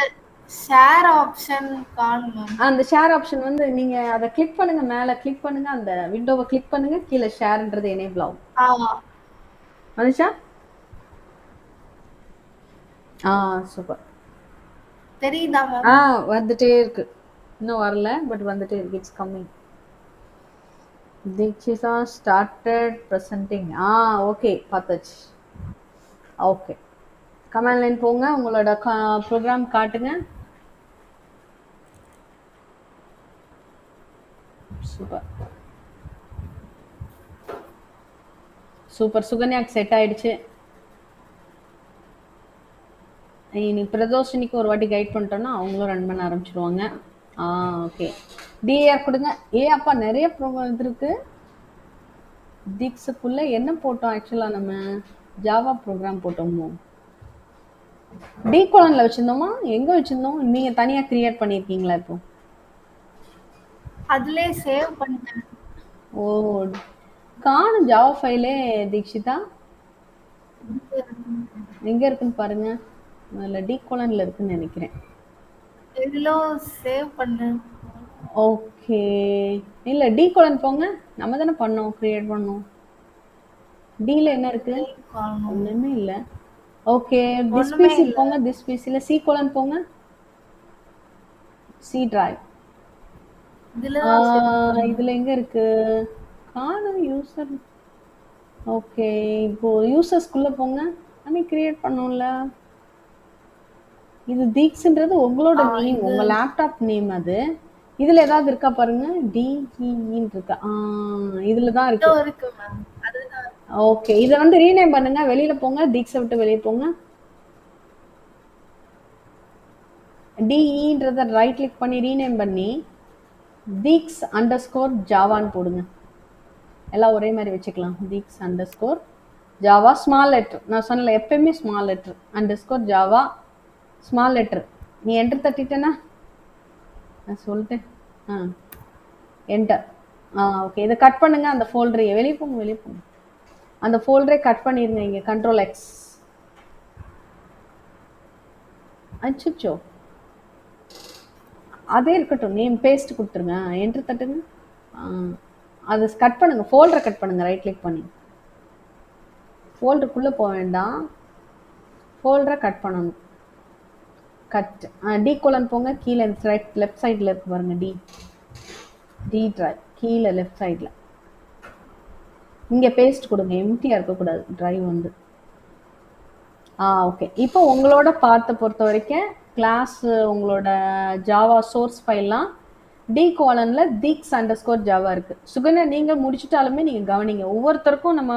ஷேர் ஆப்ஷன் காணும் மேம். அந்த ஷேர் ஆப்ஷன் வந்து நீங்க அதை கிளிக் பண்ணுங்க, மேல கிளிக் பண்ணுங்க, அந்த விண்டோவை கிளிக் பண்ணுங்க, கீழே ஷேர்ன்றது எனேபிள் ஆகும். வந்துச்சா? சூப்பர். தெரியுதா மேம்? வந்துட்டே இருக்கு. இன்னும் வரல, பட் வந்துட்டே இருக்கு. It's coming. Deekshitha started presenting. Okay, பார்த்தாச்சு. ஓகே, கமாண்ட் லைன் போங்க, உங்களோட ப்ரோக்ராம் காட்டுங்க. Super super. சுகன்யாக்கு செட் ஆயிடுச்சு. இனி பிரதோஷினிக்கு ஒரு வாட்டி கைட் பண்ணிட்டோம்னா அவங்களும் ரன் பண்ண ஆரம்பிச்சிருவாங்க. ஓகே, டிஏஆர் கொடுங்க. அப்பா நிறைய ப்ரோக்ராம் இருக்கு. தீக்ஸுக்குள்ள என்ன போட்டோம்? ஆக்சுவலாக நம்ம ஜாவா ப்ரோக்ராம் போட்டோமோ? டிகோலன்ல வச்சிருந்தோமா? எங்க வச்சிருந்தோம்? நீங்க தனியா கிரியேட் பண்ணிருக்கீங்களா? இப்போ அதுலயே சேவ் பண்ணிட்டேன். காணும் ஜாவா ஃபைலே தீக்ஷிதா. எங்க இருக்குன்னு பாருங்க. அதுல டிகோலன்ல இருக்குன்னு நினைக்கிறேன். எதுலோ சேவ் பண்ணேன். ஓகே, இல்ல டிகோலன் போங்க. நம்ம தானே பண்ணோம், கிரியேட் பண்ணோம். டில என்ன இருக்கு? ஒண்ணுமே இல்ல. ஓகே, திஸ் பிசி போங்க. திஸ் பிசில சி கோலன் போங்க. C drive. இதுல எங்க இருக்கு? காணும் யூசர். ஓகே, இப்போ யூசர்ஸ்குள்ள போங்க. அன்னைக்கு கிரியேட் பண்ணோம்ல. இது தீக்ஸ்ன்றது உங்களோட நேம், உங்க லேப்டாப் நேம். அது இதுல ஏதாவது இருக்கா பாருங்க. டிஇன்னு இருக்கா? இதுல தான் இருக்கு. ஓகே, இத வந்து ரீநேம் பண்ணுங்க. வெளியில போங்க, தீக்ஸை விட்டு வெளியே போங்க. டிஇன்றத ரைட் கிளிக் பண்ணி ரீநேம் பண்ணி தீக்ஸ் அண்டர்ஸ்கோர் ஜாவான்னு போடுங்க. எல்லாம் ஒரே மாதிரி வச்சுக்கலாம். தீக்ஸ் அண்டர்ஸ்கோர் ஜாவா ஸ்மால் லெட்டர். நான் சொன்னல எப்பயுமே small letter. Underscore Java small letter. நீ என்டர் தட்டிட்டேனா? நான் சொல்லிட்டேன். என்டர். ஓகே, இதை கட் பண்ணுங்க. அந்த ஃபோல்டரையே வெளியே போங்க, வெளியே போங்க. அந்த ஃபோல்டரை கட் பண்ணிருங்க. இங்க கண்ட்ரோல் எக்ஸ். அச்சோ, அதே இருக்கட்டும். நேம் பேஸ்ட் கொடுத்துருங்க. என்டர் தட்டுங்க. அதை கட் பண்ணுங்க. ஃபோல்டரை கட் பண்ணுங்க. ரைட் கிளிக் பண்ணி ஃபோல்டருக்குள்ள போக வேண்டாம், ஃபோல்டரை கட் பண்ணணும். கட். டி கோலன் போங்க. கீழே ரைட் லெஃப்ட் சைடில் இருக்கு பாருங்க. டி டிரைவ் கீழே லெஃப்ட் சைடில் இங்கே பேஸ்ட் கொடுங்க. எம்டியாக இருக்கக்கூடாது டிரைவ் வந்து. ஓகே, இப்போ உங்களோட பார்த்த பொறுத்த வரைக்கும் கிளாஸ் உங்களோட ஜாவா சோர்ஸ் ஃபைல்லாம் டி கோலன்ல தீக்ஸ் அண்டர்ஸ்கோர் ஜாவா இருக்கு. சுகன்யா நீங்க முடிச்சுட்டாலுமே நீங்க கவனிங்க. ஒவ்வொருத்தருக்கும் நம்ம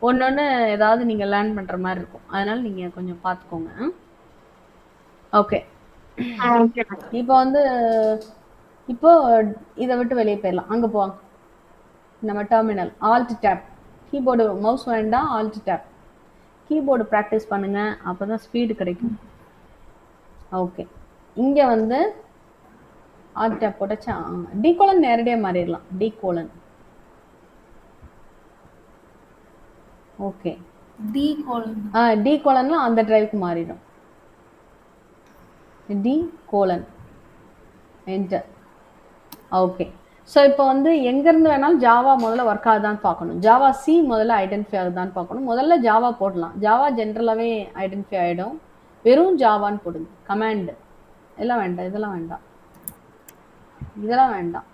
ஒன்னொன்னு ஏதாவது நீங்க லேர்ன் பண்ற மாதிரி இருக்கும். அதனால நீங்க கொஞ்சம் பார்த்துக்கோங்க. ஓகே, இப்போ வந்து இப்போ இதை விட்டு வெளியே போயிடலாம். அங்கே போவாங்க. நம்ம terminal alt tab. Keyboard mouse வேண்டாம், ஆல்ட் டேப். கீபோர்டு ப்ராக்டிஸ் பண்ணுங்க, அப்போ தான் ஸ்பீடு கிடைக்கும். ஓகே, இங்கே வந்து ஆல்ட் டேப் போட்டாச்சா? டி கோலன் நேரடியாக மாறிடலாம். D colon. ஓகே, டி கோலன்ல அந்த டிரைவுக்கு மாறிடும். D colon enter. Okay, so இப்போ வந்து எங்கேருந்து வேணாலும் ஜாவா முதல்ல ஒர்க் ஆகுதான்னு பார்க்கணும். ஜாவா சி முதல்ல ஐடென்டிஃபை ஆகுதான்னு பார்க்கணும். முதல்ல ஜாவா போடலாம். ஜாவா ஜென்ரலாகவே ஐடென்டிஃபை ஆகிடும். வெறும் ஜாவான்னு போடுங்க. கமாண்டு எல்லாம் வேண்டாம், இதெல்லாம் வேண்டாம், இதெல்லாம் வேண்டாம்.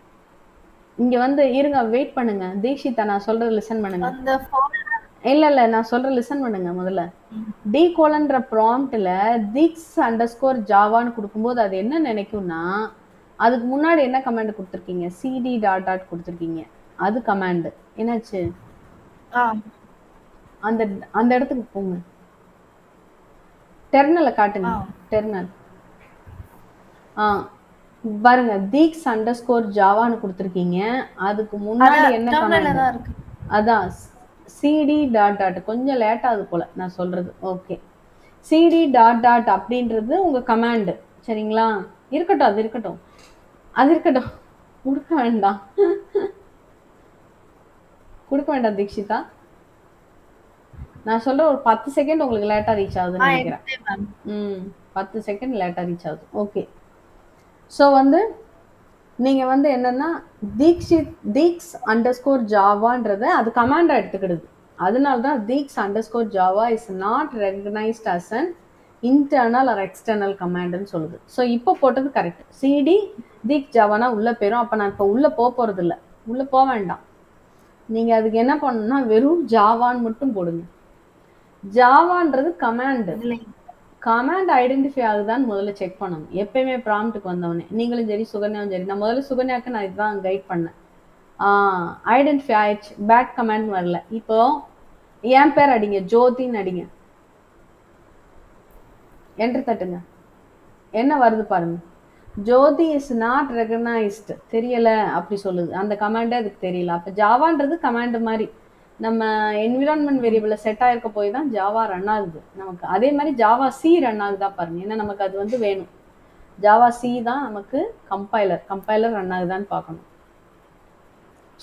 இங்க வந்து இருங்க, வெயிட் பண்ணுங்க தீக்ஷிதா, நான் சொல்றது லிசன் பண்ணுங்க. அந்த folder இல்ல நான் சொல்ற லிசன் பண்ணுங்க முதல்ல. d:\ன்ற ப்ராம்ப்ட்ல dix_javaன்னு கொடுக்கும்போது அது என்ன நினைக்கும்னா, அதுக்கு முன்னாடி என்ன கமாண்ட் கொடுத்துருக்கீங்க, cd டாட் டாட் கொடுத்துருக்கீங்க, அது கமாண்ட். என்னாச்சு? அந்த அந்த இடத்துக்கு போங்க, டெர்மினலை காட்டுங்க. டெர்மினல் பாருங்க, dix_javaன்னு கொடுத்துருக்கீங்க, அதுக்கு முன்னாடி என்ன கமாண்ட்? அதான் cd டாட் டாட். கொஞ்சம் லேட் ஆகுது போல நான் சொல்றது. ஓகே, cd டாட் டாட் அப்படின்றது உங்க கமாண்ட், சரிங்களா? இருக்கட்டும், அது இருக்கட்டும், அது இருக்கட்டும், கொடுக்க வேண்டாம், கொடுக்க வேண்டாம் தீக்ஷிதா. நான் சொல்ற ஒரு 10 செகண்ட் உங்களுக்கு லேட்டா ரீச் ஆகுதுன்னு நினைக்கிறேன். 10 செகண்ட் லேட்டா ரீச் ஆகுது. ஓகே, ஸோ வந்து நீங்க வந்து என்னன்னா dix_javaன்றது அது கமாண்டா எடுத்துக்கிடுது. அதனால தான் dix_java is not recognized as an internal or external commandன்னு சொல்லுது. ஸோ இப்போ போட்டது கரெக்ட். cd dix_javaனா உள்ள போயிடும். அப்போ நான் இப்போ உள்ள போறது இல்லை, உள்ள போக வேண்டாம். நீங்க அதுக்கு என்ன பண்ணணும்னா வெறும் ஜாவான்னு மட்டும் போடுங்க. ஜாவான்றது கமாண்ட். கமாண்ட் ஐடென்டிஃபை ஆகுதான்னு முதல்ல செக் பண்ணணும் எப்பயுமே ப்ராம்ப்ட்டுக்கு வந்தவொடனே. நீங்களும் சரி சுகன்யாவும் சரி. நான் முதல்ல சுகன்யாவுக்கு நான் இதுதான் கைட் பண்ணேன். ஐடென்டிஃபை ஆயிடுச்சு, பேட் கமாண்ட் வரல. இப்போ என் பேர் அடிங்க, ஜோதின்னு அடிங்க, என்டர் தட்டுங்க, என்ன வருது பாருங்க. ஜோதி இஸ் நாட் ரெகனைஸ்டு, தெரியல அப்படி சொல்லுது. அந்த கமாண்டே அதுக்கு தெரியல. அப்போ ஜாவான்றது கமாண்ட் மாதிரி நம்ம என்விரான்மெண்ட் வேரியபிள செட் ஆயிருக்க போய் தான் ஜாவா ரன் ஆகுது நமக்கு. அதே மாதிரி ஜாவா சி ரன் ஆகுதா பாருங்க, ஏன்னா நமக்கு அது வந்து வேணும். ஜாவா சி தான் நமக்கு கம்பைலர் ரன் ஆகுதான்னு பார்க்கணும்.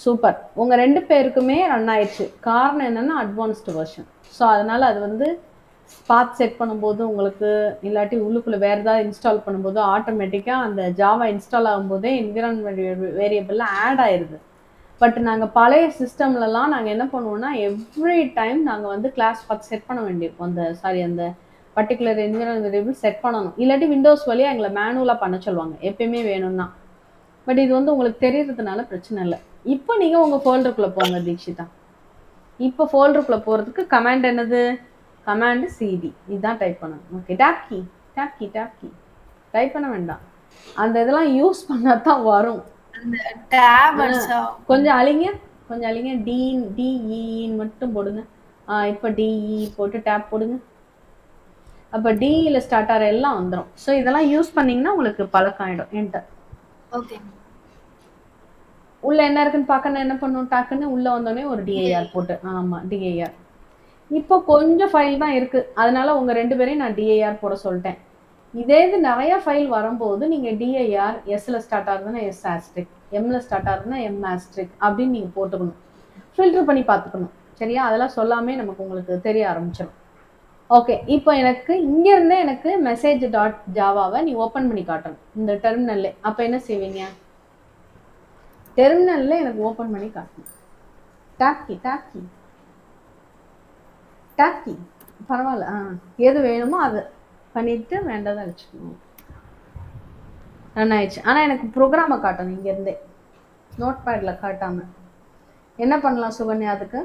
சூப்பர், உங்க 2 பேருக்குமே ரன் ஆயிடுச்சு. காரணம் என்னன்னா அட்வான்ஸ்டு வெர்ஷன். ஸோ அதனால அது வந்து பாத் செட் பண்ணும்போது உங்களுக்கு, இல்லாட்டி உள்ளுக்குள்ள வேற ஏதாவது இன்ஸ்டால் பண்ணும்போது ஆட்டோமேட்டிக்காக அந்த ஜாவா இன்ஸ்டால் ஆகும்போதே என்விரான்மெண்ட் வேரியபிள்ல ஆட் ஆயிடுது. பட் நாங்கள் பழைய சிஸ்டம்லலாம் நாங்கள் என்ன பண்ணுவோம்னா எவ்ரி டைம் நாங்கள் வந்து கிளாஸ் பார்த்து செட் பண்ண வேண்டியிருக்கும். அந்த பர்டிகுலர் என்விரான்மெண்ட் வேரியபிள் செட் பண்ணணும். இல்லாட்டி விண்டோஸ் வழியாக எங்களை மேனுவலாக பண்ண சொல்லுவாங்க எப்பயுமே வேணும்னா. பட் இது வந்து உங்களுக்கு தெரியறதுனால பிரச்சனை இல்லை. இப்போ நீங்கள் உங்கள் ஃபோல்டருக்குள்ளே போங்க தீக்ஷிதா. இப்போ ஃபோல்டருக்குள்ளே போகிறதுக்கு கமாண்ட் என்னது? கமாண்ட் சிடி, இதுதான் டைப் பண்ணணும். ஓகே, டேப் கீ டைப் பண்ண வேண்டாம், அந்த இதெல்லாம் யூஸ் பண்ணால் தான் வரும். கொஞ்சம் அழிங்க, டிஇன்னு மட்டும் போடுங்க. இப்போ டிஇ போட்டு டேப் போடுங்க. அப்போ டிஇல ஸ்டார்ட் ஆகிற எல்லாம் வந்துடும். ஸோ இதெல்லாம் யூஸ் பண்ணீங்கன்னா உங்களுக்கு பழக்கம் ஆகிடும். என்டர். ஓகே, உள்ள என்ன இருக்குன்னு பார்க்கணும். என்ன பண்ணும், டக்குன்னு உள்ள வந்தோடனே ஒரு டிஐஆர் போட்டு. ஆமாம், டிஐஆர். இப்போ கொஞ்சம் ஃபைல் தான் இருக்கு, அதனால உங்க 2 பேரையும் நான் டிஐஆர் போட சொல்லிட்டேன். இதே இது நிறைய ஃபைல் வரும்போது நீங்க டிஐஆர் எஸ்ல ஸ்டார்ட் ஆகுதுன்னா எஸ் ஆஸ்ட்ரிக், எம்ல ஸ்டார்ட் ஆகுதுன்னா எம் ஆஸ்ட்ரிக் அப்படின்னு நீங்க போட்டுக்கணும். ஃபில்டர் பண்ணி பார்த்துக்கணும், சரியா? அதெல்லாம் சொல்லாமே நமக்கு உங்களுக்கு தெரிய ஆரம்பிச்சிடும். ஓகே, இப்போ எனக்கு இங்க இருந்தே எனக்கு மெசேஜ் டாட் ஜாவாவை நீ ஓப்பன் பண்ணி காட்டணும் இந்த டெர்மினல்ல. அப்போ என்ன செய்வீங்க? டெர்மினல்ல எனக்கு ஓப்பன் பண்ணி காட்டணும். டேப் கீ பரவாயில்ல, எது வேணுமோ அது பண்ணிட்டு வேண்டதான் வச்சுக்கணும். ரன் ஆயிடுச்சு. ஆனால் எனக்கு ப்ரோக்ராமை காட்டணும் இங்கேருந்தே, நோட் பேடில் காட்டாமல். என்ன பண்ணலாம் சுகன்யா அதுக்கு?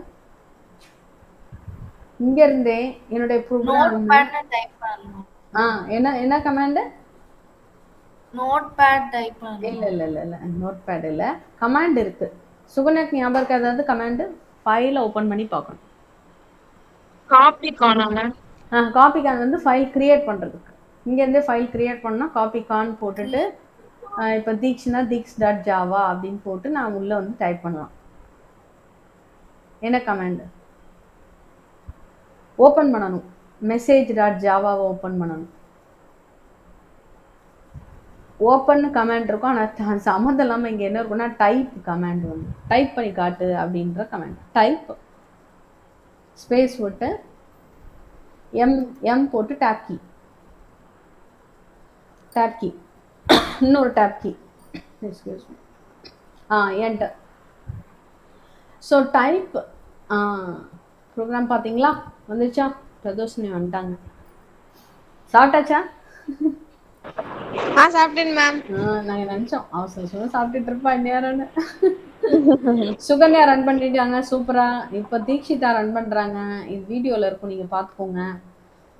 இங்கேருந்தே என்னுடைய ப்ரோக்ராம் என்ன கமாண்டு? நோட்பேட் டைப் பண்ணு. இல்லை நோட்பேட் இல்லை, கமாண்ட் இருக்கு. சுகன்யாக்கு ஞாபகம் இருக்கு அதாவது கமாண்டு? ஃபைலை ஓப்பன் பண்ணி பார்க்கணும். காப்பி காணாம. காப்பி கான் வந்து ஃபைல் கிரியேட் பண்ணுறதுக்கு. இங்கேருந்தே ஃபைல் கிரியேட் பண்ணால் காப்பி கான் போட்டுட்டு இப்போ தீக்ஷனா dix.java அப்படின்னு போட்டு நான் உள்ளே வந்து டைப் பண்ணலாம். என்ன கமாண்டு? ஓப்பன் பண்ணணும், மெசேஜ்.javaவை ஓப்பன் பண்ணணும். ஓப்பன் கமாண்ட் இருக்கும், ஆனால் சம்மந்தம் இல்லாமல் இங்கே என்ன இருக்குன்னா டைப் கமாண்ட் வந்து டைப் பண்ணி காட்டு அப்படின்ற கமாண்ட். டைப் ஸ்பேஸ் போட்டு எம் போட்டு டேப் கீ இன்னொரு tab key enter. So type program பார்த்தீங்களா வந்துச்சா? பிரதோஷினி வந்துட்டாங்க. சாப்பிட்டாச்சா? சாப்பிட்டேன் மேம். நாங்க நினைச்சோம் அவசரம் சாப்பிட்டுட்டு இருப்பா நேரம்னு. சுகன்யா ரன் பண்ணிட்டாங்க சூப்பரா. இப்ப தீக்ஷிதா ரன் பண்றாங்க. இது வீடியோல இருக்கும், நீங்க பாத்துக்கோங்க.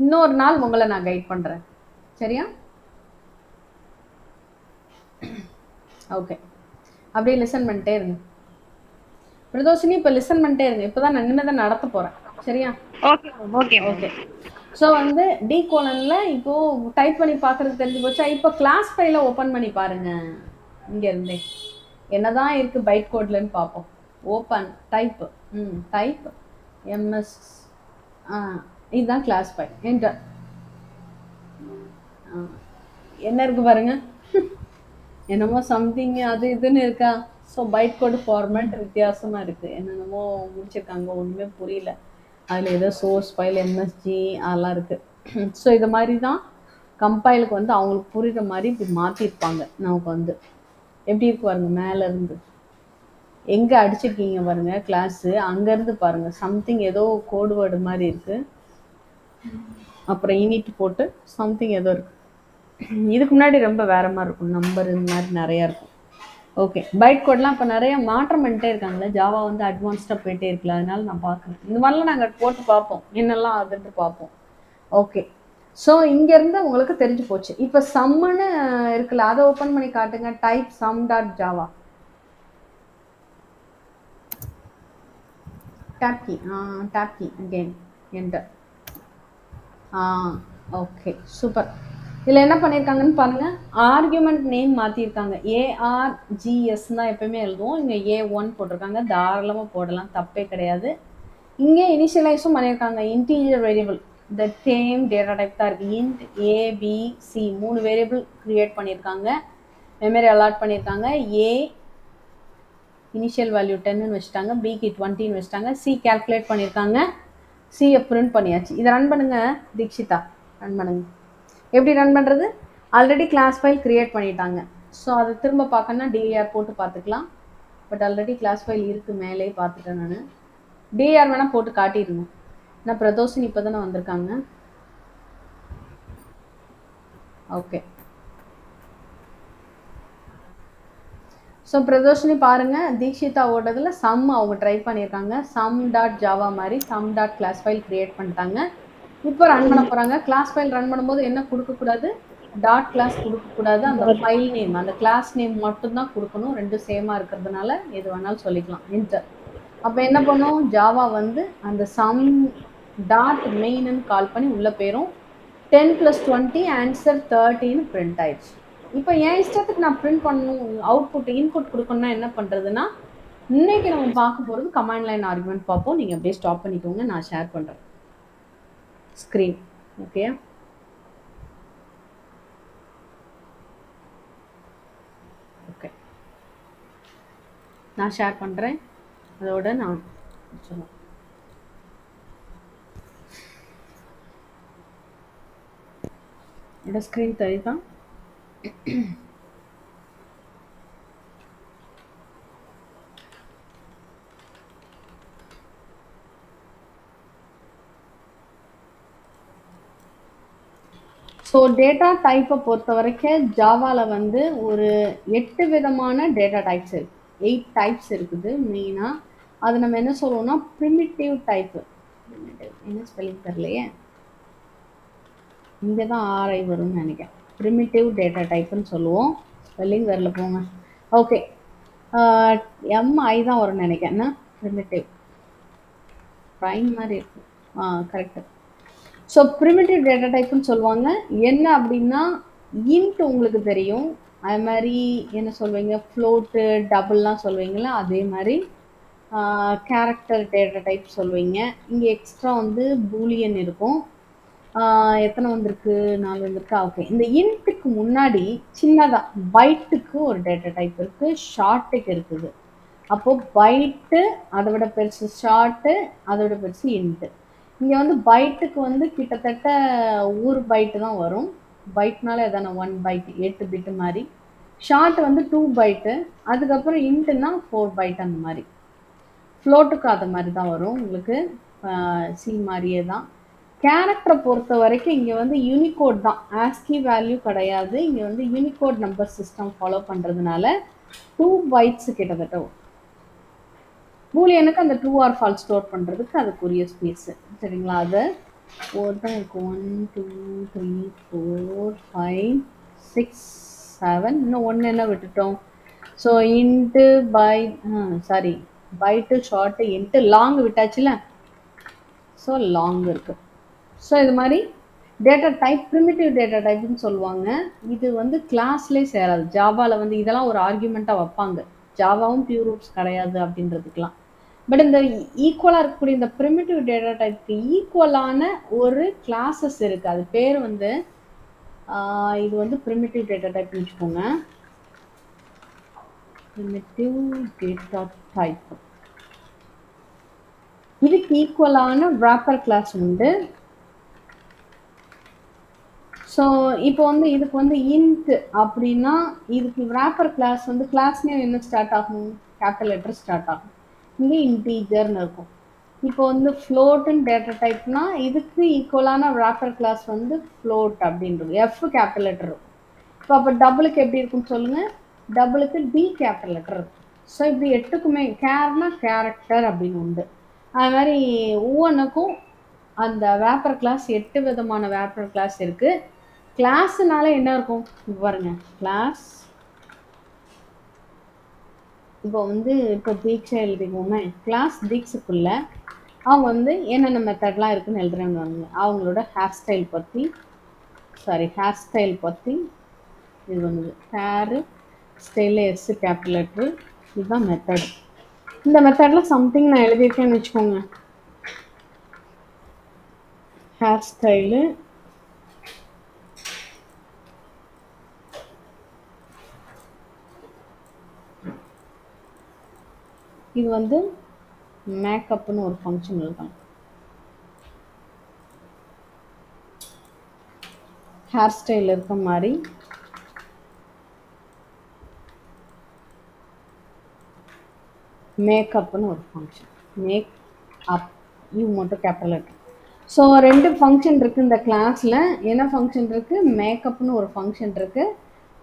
இன்னொரு நாள் உங்களை நான் கைட் பண்றேன், சரியா? ஓகே, அப்படியே லிசன் பண்ணிட்டே இருங்க. பிரதோஷினி இப்ப லிசன் பண்ணிட்டே இருங்க. இப்பதான் நான் இனிமேதான் நடத்த போறேன், சரியா? Okay ma'am. Okay okay. So வந்து டி கோலன்ல இப்போ டைப் பண்ணி பார்க்கறது தெரிஞ்சு போச்சா? இப்போ கிளாஸ் ஃபைல ஓப்பன் பண்ணி பாருங்க. இங்க இருந்தே என்னதான் இருக்கு பைட் கோட்லன்னு பார்ப்போம். ஓப்பன் டைப் டைப் எம்எஸ் இதுதான் கிளாஸ் ஃபைல். என்டர். என்ன இருக்கு பாருங்க, என்னமோ சம்திங் அது இதுன்னு இருக்கா. ஸோ பைட் கோட் ஃபார்மேட் வித்தியாசமா இருக்கு, என்னென்னமோ முடிச்சிருக்காங்க, ஒன்றுமே புரியல. அதில் ஏதோ சோர்ஸ் ஃபைல் எம்எஸ்ஜி அதெல்லாம் இருக்குது. ஸோ இது மாதிரி தான் கம்பைலுக்கு வந்து அவங்களுக்கு புரிகிற மாதிரி இப்படி மாற்றிருப்பாங்க. நமக்கு வந்து எப்படி இருக்கு பாருங்க, மேலேருந்து எங்கே அடிச்சிருக்கீங்க பாருங்க கிளாஸு, அங்கேருந்து பாருங்க சம்திங் ஏதோ கோடு வேர்டு மாதிரி இருக்குது. அப்புறம் யூனிட் போட்டு சம்திங் ஏதோ இருக்குது. இதுக்கு முன்னாடி ரொம்ப வேற மாதிரி இருக்கும், நம்பர் இந்த மாதிரி நிறையா இருக்கும். ஓகே, பைட் கோட்லாம் இப்போ நிறைய மாற்றம் பண்ணிட்டே இருக்காங்களே, ஜாவா வந்து அட்வான்ஸ்டாக போயிட்டே இருக்குல்ல, அதனால நான் பார்க்குறேன். இந்த மாதிரிலாம் நாங்கள் போட்டு பார்ப்போம், என்னெல்லாம் ஆகுதுன்ட்டு பார்ப்போம். ஓகே, ஸோ இங்கேருந்து உங்களுக்கு தெரிஞ்சு போச்சு. இப்போ சம்முன்னு இருக்குல்ல, அதை ஓப்பன் பண்ணி காட்டுங்க. Type sum dot Java. Tab key again enter. Okay super. இதில் என்ன பண்ணியிருக்காங்கன்னு பாருங்கள், ஆர்கியூமெண்ட் நேம் மாற்றிருக்காங்க. ARGS தான் எப்பயுமே எழுதுவோம், இங்கே A1 போட்டிருக்காங்க. தாராளமாக போடலாம், தப்பே கிடையாது. இங்கே இனிஷியலைஸும் பண்ணியிருக்காங்க. Integer variable the same data type தான் இருக்குது. இன்ட் ABC 3 வேரியபிள் க்ரியேட் பண்ணியிருக்காங்க. மெமரி அலாட் பண்ணியிருக்காங்க. A இனிஷியல் வேல்யூ 10ன்னு வச்சுட்டாங்க, Bக்கு 20ன்னு வச்சுட்டாங்க, C கேல்குலேட் பண்ணியிருக்காங்க, Cயை பிரிண்ட் பண்ணியாச்சு. இதை ரன் பண்ணுங்க தீக்ஷிதா, ரன் பண்ணுங்க. எப்படி ரன் பண்ணுறது? ஆல்ரெடி கிளாஸ் ஃபைல் க்ரியேட் பண்ணிட்டாங்க. ஸோ அதை திரும்ப பார்க்கணுன்னா DIR போட்டு பார்த்துக்கலாம். பட் ஆல்ரெடி கிளாஸ் ஃபைல் இருக்குது, மேலே பார்த்துட்டேன் நான். DIR வேணால் போட்டு காட்டிடுங்க. நான் பிரதோஷினி இப்போ தானே வந்திருக்காங்க. ஓகே, ஸோ பிரதோஷினி பாருங்கள், தீக்ஷிதா ஓட்டதில் சம் அவங்க ட்ரை பண்ணியிருக்காங்க. சம் டாட் ஜாவா மாதிரி sum dot class file create பண்ணிட்டாங்க. இப்போ ரன் பண்ண போகிறாங்க. கிளாஸ் ஃபைல் ரன் பண்ணும்போது என்ன கொடுக்கக்கூடாது? டாட் கிளாஸ் கொடுக்கக்கூடாது. அந்த ஃபைல் நேம், அந்த கிளாஸ் நேம் மட்டும்தான் கொடுக்கணும். ரெண்டும் சேமாக இருக்கிறதுனால எது வேணாலும் சொல்லிக்கலாம். என்டர். அப்போ என்ன பண்ணும், ஜாவா வந்து அந்த சம் டாட் மெயின்னு கால் பண்ணி உள்ளே போயிடும். 10 + 20 ஆன்சர் 30ன்னு பிரிண்ட் ஆயிடுச்சு. இப்போ என் இஷ்டத்துக்கு நான் பிரிண்ட் பண்ணணும், அவுட்புட் இன்புட் கொடுக்கணும்னா என்ன பண்ணுறதுன்னா, இன்னைக்கு நம்ம பார்க்க போகிறது கமாண்ட் லைன் ஆர்குமெண்ட் பார்ப்போம். நீங்கள் அப்படியே ஸ்டாப் பண்ணிக்கோங்க, நான் ஷேர் பண்ணுறேன் ஸ்க்ரீன். ஓகே, ஓகே நான் ஷேர் பண்ணுறேன். அதோட நான் சொல்லுவேன். என்னோட ஸ்க்ரீன் தெரியுதா? ஸோ டேட்டா டைப்பை பொறுத்த வரைக்கும் ஜாவாவில் வந்து ஒரு 8 விதமான டேட்டா டைப்ஸ் இருக்குது. 8 டைப்ஸ் இருக்குது மெயினாக. அது நம்ம என்ன சொல்லுவோம்னா ப்ரிமிட்டிவ் டைப்பு. என்ன ஸ்பெல்லிங் தெரியலையே, இங்கே தான் RI வரும்னு நினைக்கிறேன். ப்ரிமிட்டிவ் டேட்டா டைப்புன்னு சொல்லுவோம். ஸ்பெல்லிங் வரல போங்க. ஓகே, MI தான் வரும்னு நினைக்கிறேன். ப்ரிமிட்டிவ் ப்ரைம் மாதிரி இருக்கு. கரெக்டு. ஸோ ப்ரிமிட்டிவ் டேட்டா டைப்புன்னு சொல்லுவாங்க. என்ன அப்படின்னா, இன்ட் உங்களுக்கு தெரியும், அது மாதிரி என்ன சொல்வீங்க, ஃப்ளோட்டு டபுள்லாம் சொல்வீங்களா, அதே மாதிரி கேரக்டர் டேட்டா டைப் சொல்வீங்க. இங்கே எக்ஸ்ட்ரா வந்து பூலியன் இருக்கும். எத்தனை வந்திருக்கு? 4 வந்திருக்கா? ஓகே, இந்த இன்ட்டுக்கு முன்னாடி சின்னதாக பைட்டுக்கு ஒரு டேட்டா டைப் இருக்குது, ஷார்ட்டுக்கு இருக்குது. அப்போது பைட்டு அதை விட பெருசு, ஷார்ட்டு அதை விட பெருசு இன்ட்டு. இங்கே வந்து பைட்டுக்கு வந்து கிட்டத்தட்ட 1 பைட்டு தான் வரும். பைட்னால எதான 1 பைட், 8 பிட்டு மாதிரி. ஷார்ட் வந்து 2 பைட்டு. அதுக்கப்புறம் இன்ட்டுனா 4 பைட். அந்த மாதிரி ஃப்ளோட்டுக்கு அது மாதிரி தான் வரும் உங்களுக்கு, சி மாதிரியே தான். கேரக்டரை பொறுத்த வரைக்கும் இங்கே வந்து யூனிகோட் தான், ஆஸ்கி வேல்யூ கிடையாது. இங்கே வந்து யூனிகோட் நம்பர் சிஸ்டம் ஃபாலோ பண்ணுறதுனால 2 bytes கிட்டத்தட்ட பூலியனுக்கு அந்த ட்ரூ ஆர் ஃபால்ஸ் ஸ்டோர் பண்ணுறதுக்கு அதுக்குரிய ஸ்பேஸு. சரிங்களா? அதை ஒருத்தன் இருக்கு 1 2 3 4 5 6 7, இன்னும் ஒன்று என்ன விட்டுட்டோம்? So int by sorry byte short int long விட்டாச்சுல. ஸோ லாங் இருக்குது. ஸோ இது மாதிரி டேட்டா டைப் ப்ரிமிட்டிவ் டேட்டா டைப்னு சொல்லுவாங்க. இது வந்து கிளாஸ்லேயே சேராது. ஜாவாவில் வந்து இதெல்லாம் ஒரு ஆர்கியூமெண்ட்டாக வைப்பாங்க, ஜாவாவும் பியூர் ரூட்ஸ் கிடையாது அப்படின்றதுக்கெலாம். பட் இந்த ஈக்குவலாக இருக்கக்கூடிய இந்த ப்ரிமிட்டிவ் டேட்டா டைப்க்கு ஈக்குவலான ஒரு கிளாஸஸ் இருக்குது. அது பேர் வந்து இது வந்து ப்ரிமிட்டிவ் டேட்டா டைப்னு வச்சுக்கோங்க. Primitive data type. இதுக்கு ஈக்குவலான wrapper கிளாஸ் உண்டு. ஸோ இப்போ வந்து இதுக்கு வந்து இன்ட் அப்படின்னா இதுக்கு wrapper கிளாஸ் வந்து கிளாஸ் நேம் என்ன ஸ்டார்ட் ஆகும்? கேபிட்டல் லெட்டர் ஸ்டார்ட் ஆகும். இங்கே இன்டீஜர்னு இருக்கும். இப்போ வந்து ஃப்ளோட்டுன்னு டேட்டா டைப்னா இதுக்கு ஈக்குவலான wrapper கிளாஸ் வந்து ஃப்ளோட் அப்படின்றது எஃப் கேபிட்டல் லெட்டர் இருக்கும். இப்போ அப்போ டபுளுக்கு எப்படி இருக்குன்னு சொல்லுங்கள்? டபுளுக்கு டி கேபிட்டல் லெட்டர் இருக்கும். ஸோ இப்படி 8க்குமே கேர்னா கேரக்டர் அப்படின்னு உண்டு. அது மாதிரி ஒவ்வொன்றுக்கும் அந்த wrapper கிளாஸ் 8 விதமான wrapper கிளாஸ் இருக்குது. கிளாஸ்னால என்ன இருக்கும் பாருங்க. கிளாஸ் இப்போ வந்து இப்போ தீட்சை எழுதிக்கோமே, கிளாஸ் தீக்ஸுக்குள்ள அவங்க வந்து என்னென்ன மெத்தட்லாம் இருக்குன்னு எழுதுறாங்க. அவங்களோட ஹேர் ஸ்டைல் பற்றி இது வந்து ஹேரு ஸ்டைலில் எஸ் கேபிட்டல் லெட்ரு, இதுதான் மெத்தட். இந்த மெத்தடில் சம்திங் நான் எழுதியிருக்கேன்னு வச்சுக்கோங்க. ஹேர் ஸ்டைலு இது வந்து மேக்கப்னு ஒரு ஃபங்க்ஷன் இருக்காங்க. ஹேர் ஸ்டைல் இருக்க மாதிரி மேக்கப்னு ஒரு ஃபங்க்ஷன். மேக் அப் யூ மட்டும் கேபிட்டல் லெட்டர். ஸோ 2 ஃபங்க்ஷன் இருக்குது இந்த கிளாஸில். என்ன ஃபங்க்ஷன் இருக்குது? மேக்கப்னு ஒரு ஃபங்க்ஷன் இருக்குது.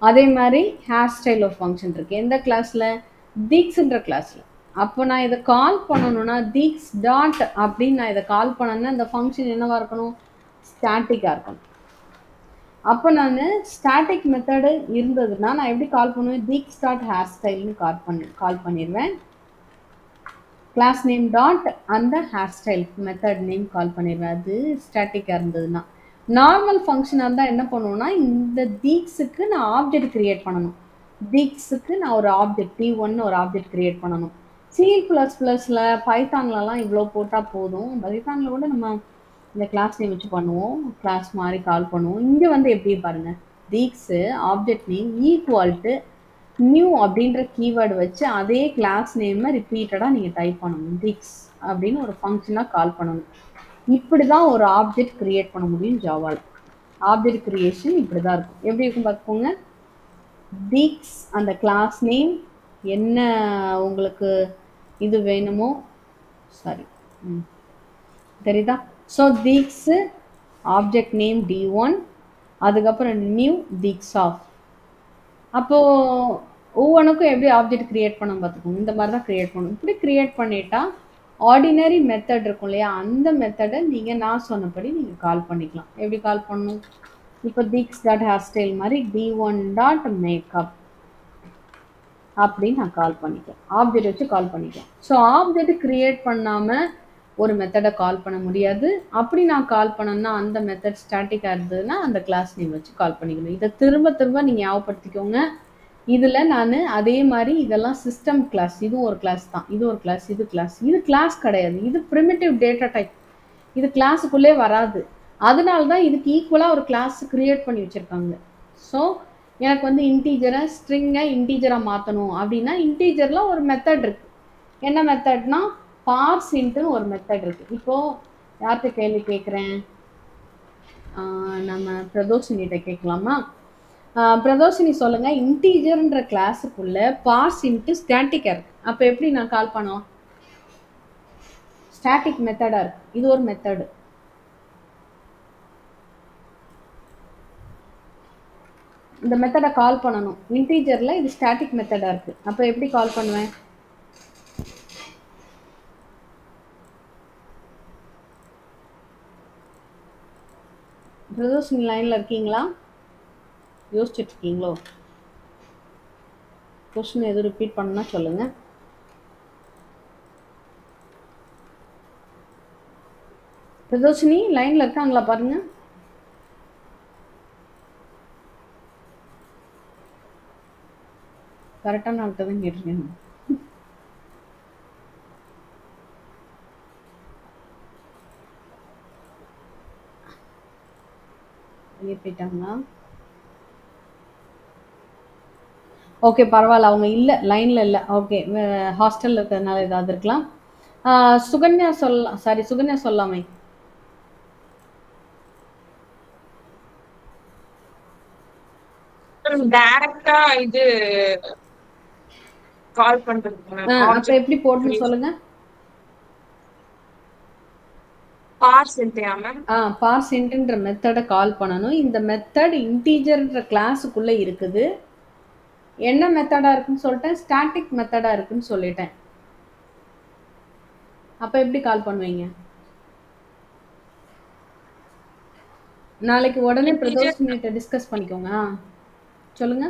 அதே மாதிரி ஹேர் ஸ்டைல் ஒரு ஃபங்க்ஷன் இருக்குது. எந்த கிளாஸில்? தீக்ஸ்ன்ற கிளாஸில். அப்போ நான் இதை கால் பண்ணணும்னா தீக்ஸ் டாட் அப்படின்னு நான் இதை கால் பண்ணேன்னா இந்த ஃபங்க்ஷன் என்னவாக இருக்கணும்? ஸ்டாட்டிக்காக இருக்கணும். அப்போ நான் ஸ்டாட்டிக் மெத்தடு இருந்ததுன்னா நான் எப்படி கால் பண்ணுவேன்? தீக்ஸ் டாட் ஹேர் ஸ்டைல்னு கால் பண்ணிடுவேன். கிளாஸ் நேம் டாட் அந்த hair style method name call பண்ணிடுவேன். அது ஸ்டாட்டிக்காக இருந்ததுன்னா. நார்மல் ஃபங்க்ஷனாக இருந்தால் என்ன பண்ணுவோன்னா இந்த தீக்ஸுக்கு நான் ஆப்ஜெக்ட் க்ரியேட் பண்ணணும். தீக்ஸுக்கு நான் ஒரு ஆப்ஜெக்ட் T1 ஒரு ஆப்ஜெக்ட் க்ரியேட் பண்ணணும். C++ல பைத்தான்லலாம் இவ்வளோ போட்டால் போதும். பைத்தானில் கூட நம்ம இந்த கிளாஸ் நேம் வச்சு பண்ணுவோம், கிளாஸ் மாதிரி கால் பண்ணுவோம். இங்கே வந்து எப்படி பாருங்கள், Deeks object name equal to new அப்படின்ற கீவேர்டு வச்சு அதே கிளாஸ் நேமை ரிப்பீட்டடாக நீங்கள் டைப் பண்ணணும். தீக்ஸ் அப்படின்னு ஒரு ஃபங்க்ஷனாக கால் பண்ணணும். இப்படி தான் ஒரு ஆப்ஜெக்ட் க்ரியேட் பண்ண முடியும் ஜாவாவில். ஆப்ஜெக்ட் க்ரியேஷன் இப்படி தான் இருக்கும். எப்படி இருக்கும் பார்த்துக்கோங்க. தீக்ஸ் அந்த கிளாஸ் நேம் என்ன உங்களுக்கு இது வேணுமோ, சாரி தெரியுதா? ஸோ தீக்ஸு ஆப்ஜெக்ட் நேம் D1, அதுக்கப்புறம் நியூ தீக்ஸ் ஆஃப். அப்போது ஒவ்வொன்றுக்கும் எப்படி ஆப்ஜெக்ட் க்ரியேட் பண்ண பார்த்துக்கோங்க. இந்த மாதிரி தான் க்ரியேட் பண்ணணும். இப்படி க்ரியேட் பண்ணிட்டா ஆர்டினரி மெத்தட் இருக்கும் இல்லையா, அந்த மெத்தடை நீங்கள் நான் சொன்னபடி நீங்கள் கால் பண்ணிக்கலாம். எப்படி கால் பண்ணணும்? இப்போ தீக்ஸ் டாட் ஹேர் ஸ்டைல் மாதிரி D1 டாட் மேக்கப் அப்படின்னு நான் கால் பண்ணிக்கிறேன். ஆப்ஜெக்ட் வச்சு கால் பண்ணிக்கிறேன். ஸோ ஆப்ஜெக்ட் க்ரியேட் பண்ணாமல் ஒரு மெத்தடை கால் பண்ண முடியாது. அப்படி நான் கால் பண்ணேன்னா அந்த மெத்தட் ஸ்டாட்டிக்காக இருந்ததுன்னா அந்த கிளாஸ் நேம் வச்சு கால் பண்ணிக்கணும். இதை திரும்ப திரும்ப நீங்கள் ஞாபகப்படுத்திக்கோங்க. இதில் நான் அதே மாதிரி இதெல்லாம் சிஸ்டம் கிளாஸ், இதுவும் ஒரு கிளாஸ் தான், இது ஒரு கிளாஸ், இது கிளாஸ். இது கிளாஸ் கிடையாது, இது ப்ரிமிட்டிவ் டேட்டா டைப். இது கிளாஸுக்குள்ளே வராது. அதனால தான் இதுக்கு ஈக்குவலாக ஒரு கிளாஸ் க்ரியேட் பண்ணி வச்சுருக்காங்க. ஸோ எனக்கு வந்து இன்டீஜரை ஸ்ட்ரிங்கை இன்டீஜராக மாற்றணும் அப்படின்னா இன்டீஜரில் ஒரு மெத்தட் இருக்குது. என்ன மெத்தட்னா பார்ஸ் இன்ட்டுன்னு ஒரு மெத்தட் இருக்குது. இப்போது யார்கிட்ட கேள்வி கேட்குறேன்? நம்ம பிரதோஷினிகிட்ட கேட்கலாமா? பிரதோஷினி சொல்லுங்கள். இன்டீஜர்ன்ற கிளாஸுக்குள்ளே பார்ஸ் இன்ட்டு ஸ்டாட்டிக்காக இருக்குது. அப்போ எப்படி நான் கால் பண்ணோம்? ஸ்டாட்டிக் மெத்தடாக இருக்குது. இது ஒரு மெத்தடு. இந்த மெத்தடை கால் பண்ணணும். இன்டீஜரில் இது ஸ்டாட்டிக் மெத்தடாக இருக்குது. அப்போ எப்படி கால் பண்ணுவேன்? பிரதோஷ் நீங்கள் லைனில் இருக்கீங்களா? யோசிச்சுட்டு இருக்கீங்களோ? கொஸ்டின் எதுவும் ரிப்பீட் பண்ணணும்னா சொல்லுங்கள். பிரதோஷினி லைனில் இருக்காங்களா பாருங்க. கரெக்டான ஆள்கிட்ட தான் கேட்டிருக்கேன். வெளியே போயிட்டாங்களா? ஓகே, பரவாயில்ல, அவங்க இல்லை, லைனில் இல்லை. ஓகே, ஹாஸ்டலில் இருக்கிறதுனால ஏதாவது இருக்கலாம். சுகன்யா சுகன்யா சொல்லாமே. டைரக்டா இது கால் பண்றதுக்கு மேம். அப்போ எப்படி போடணும்னு சொல்லுங்க. பார்சென்ட்யா மேம். பார்சென்ட்ன்ற மெத்தடை கால் பண்ணணும். இந்த மெத்தட் இன்டீஜர்ன்ற கிளாஸுக்குள்ளே இருக்குது. என்ன மெத்தடாக இருக்குன்னு சொல்லிட்டேன்? ஸ்டாட்டிக் மெத்தடாக இருக்குன்னு சொல்லிட்டேன். அப்போ எப்படி கால் பண்ணுவீங்க? நாளைக்கு உடனே பிரதோஷினிட்ட டிஸ்கஸ் பண்ணிக்கோங்க. சொல்லுங்க.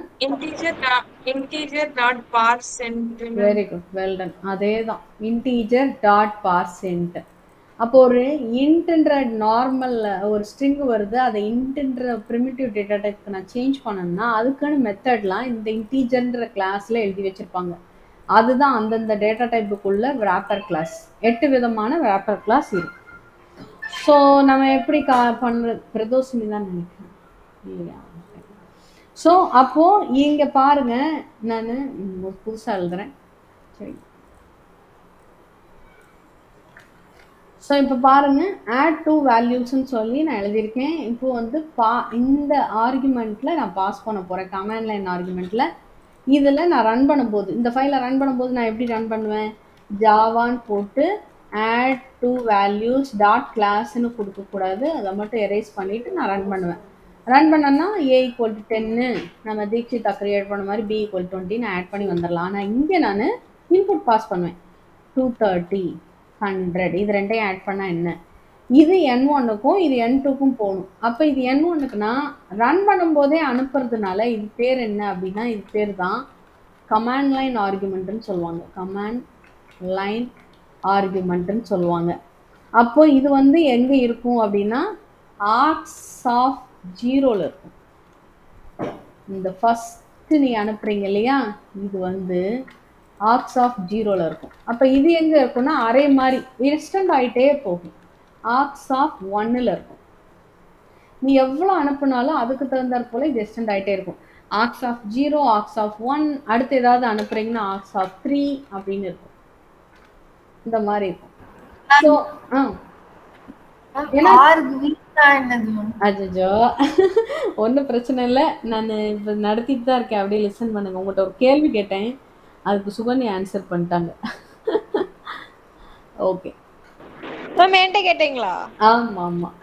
Integer dot parseint. Very good, well done. அதே தான், இன்டீஜர் டாட் பார்சென்ட். அப்போ ஒரு இன்ட்ன்ற நார்மல் ஒரு ஸ்ட்ரிங் வருது, அதை இன்ட்ன்ற ப்ரிமிட்டிவ் டேட்டா டைப்க்கு நான் சேஞ்ச் பண்ணணும்னா அதுக்கான மெத்தட்லாம் இந்த இன்டீஜர்ன்ற கிளாஸில் எழுதி வச்சுருப்பாங்க. அதுதான் அந்தந்த டேட்டா டைப்புக்குள்ள wrapper கிளாஸ். 8 விதமான wrapper கிளாஸ் இருக்கு. ஸோ நம்ம எப்படி பண்ணுறது? பிரதோஷினி தான் நினைக்கிறேன் இல்லையா? ஸோ அப்போது இங்கே பாருங்கள், நான் புதுசாக எழுதுகிறேன். சரி, ஸோ இப்போ பாருங்கள், add two valuesன்னு சொல்லி நான் எழுதியிருக்கேன். இப்போ வந்து இந்த ஆர்குமெண்ட்டில் நான் பாஸ் பண்ண போகிறேன். கமாண்ட் லைன் ஆர்குமெண்ட்டில் இதில் நான் ரன் பண்ணும்போது, இந்த ஃபைலை ரன் பண்ணும்போது நான் எப்படி ரன் பண்ணுவேன்? ஜாவான்னு போட்டு add two values டாட் கிளாஸ்ன்னு கொடுக்கக்கூடாது, அதை மட்டும் எரேஸ் பண்ணிவிட்டு நான் ரன் பண்ணுவேன். ரன் பண்ணேன்னா a = 10 நம்ம தீக்ஷிதா கிரியேட் பண்ண மாதிரி b = 20 நான் ஆட் பண்ணி வந்துடலாம். ஆனால் இங்கே நான் இன்புட் பாஸ் பண்ணுவேன். 230 100 இது ரெண்டையும் ஆட் பண்ணால் என்ன? இது N1க்கும் இது N2க்கும் போகணும். அப்போ இது N1க்குன்னா ரன் பண்ணும்போதே அனுப்புறதுனால இது பேர் என்ன அப்படின்னா, இது பேர் தான் கமாண்ட் லைன் ஆர்குமெண்ட்டுன்னு சொல்லுவாங்க. கமாண்ட் லைன் ஆர்குமெண்ட்டுன்னு சொல்லுவாங்க. அப்போ இது வந்து எங்கே இருக்கும் அப்படின்னா args of 0ல் இருக்கும். இந்த ஃபஸ்ட்டு நீ அனுப்புறீங்க இல்லையா, இது வந்து args of 0ல் இருக்கும். அப்போ இது எங்கே இருக்குன்னா அரே மாதிரி எக்ஸ்டெண்ட் ஆகிட்டே போகும். args of 1ல் இருக்கும். நீ எவ்வளோ அனுப்புனாலும் அதுக்கு தகுந்தாற் போல் இது எக்ஸ்டெண்ட் ஆகிட்டே இருக்கும். args of 0, args of 1, அடுத்து ஏதாவது அனுப்புறீங்கன்னா args of 3 அப்படின்னு இருக்கும். இந்த மாதிரி இருக்கும். ஸோ அஜோ ஒன்றும் பிரச்சனை இல்லை, நான் இப்போ நடத்திட்டு தான் இருக்கேன். அப்படியே லிசன் பண்ணுங்க. உங்கள்கிட்ட ஒரு கேள்வி கேட்டேன், அதுக்கு சுகன்யா ஆன்சர் பண்ணிட்டாங்க. ஓகே மேம் என்கிட்ட கேட்டீங்களா? ஆமாம் ஆமாம்,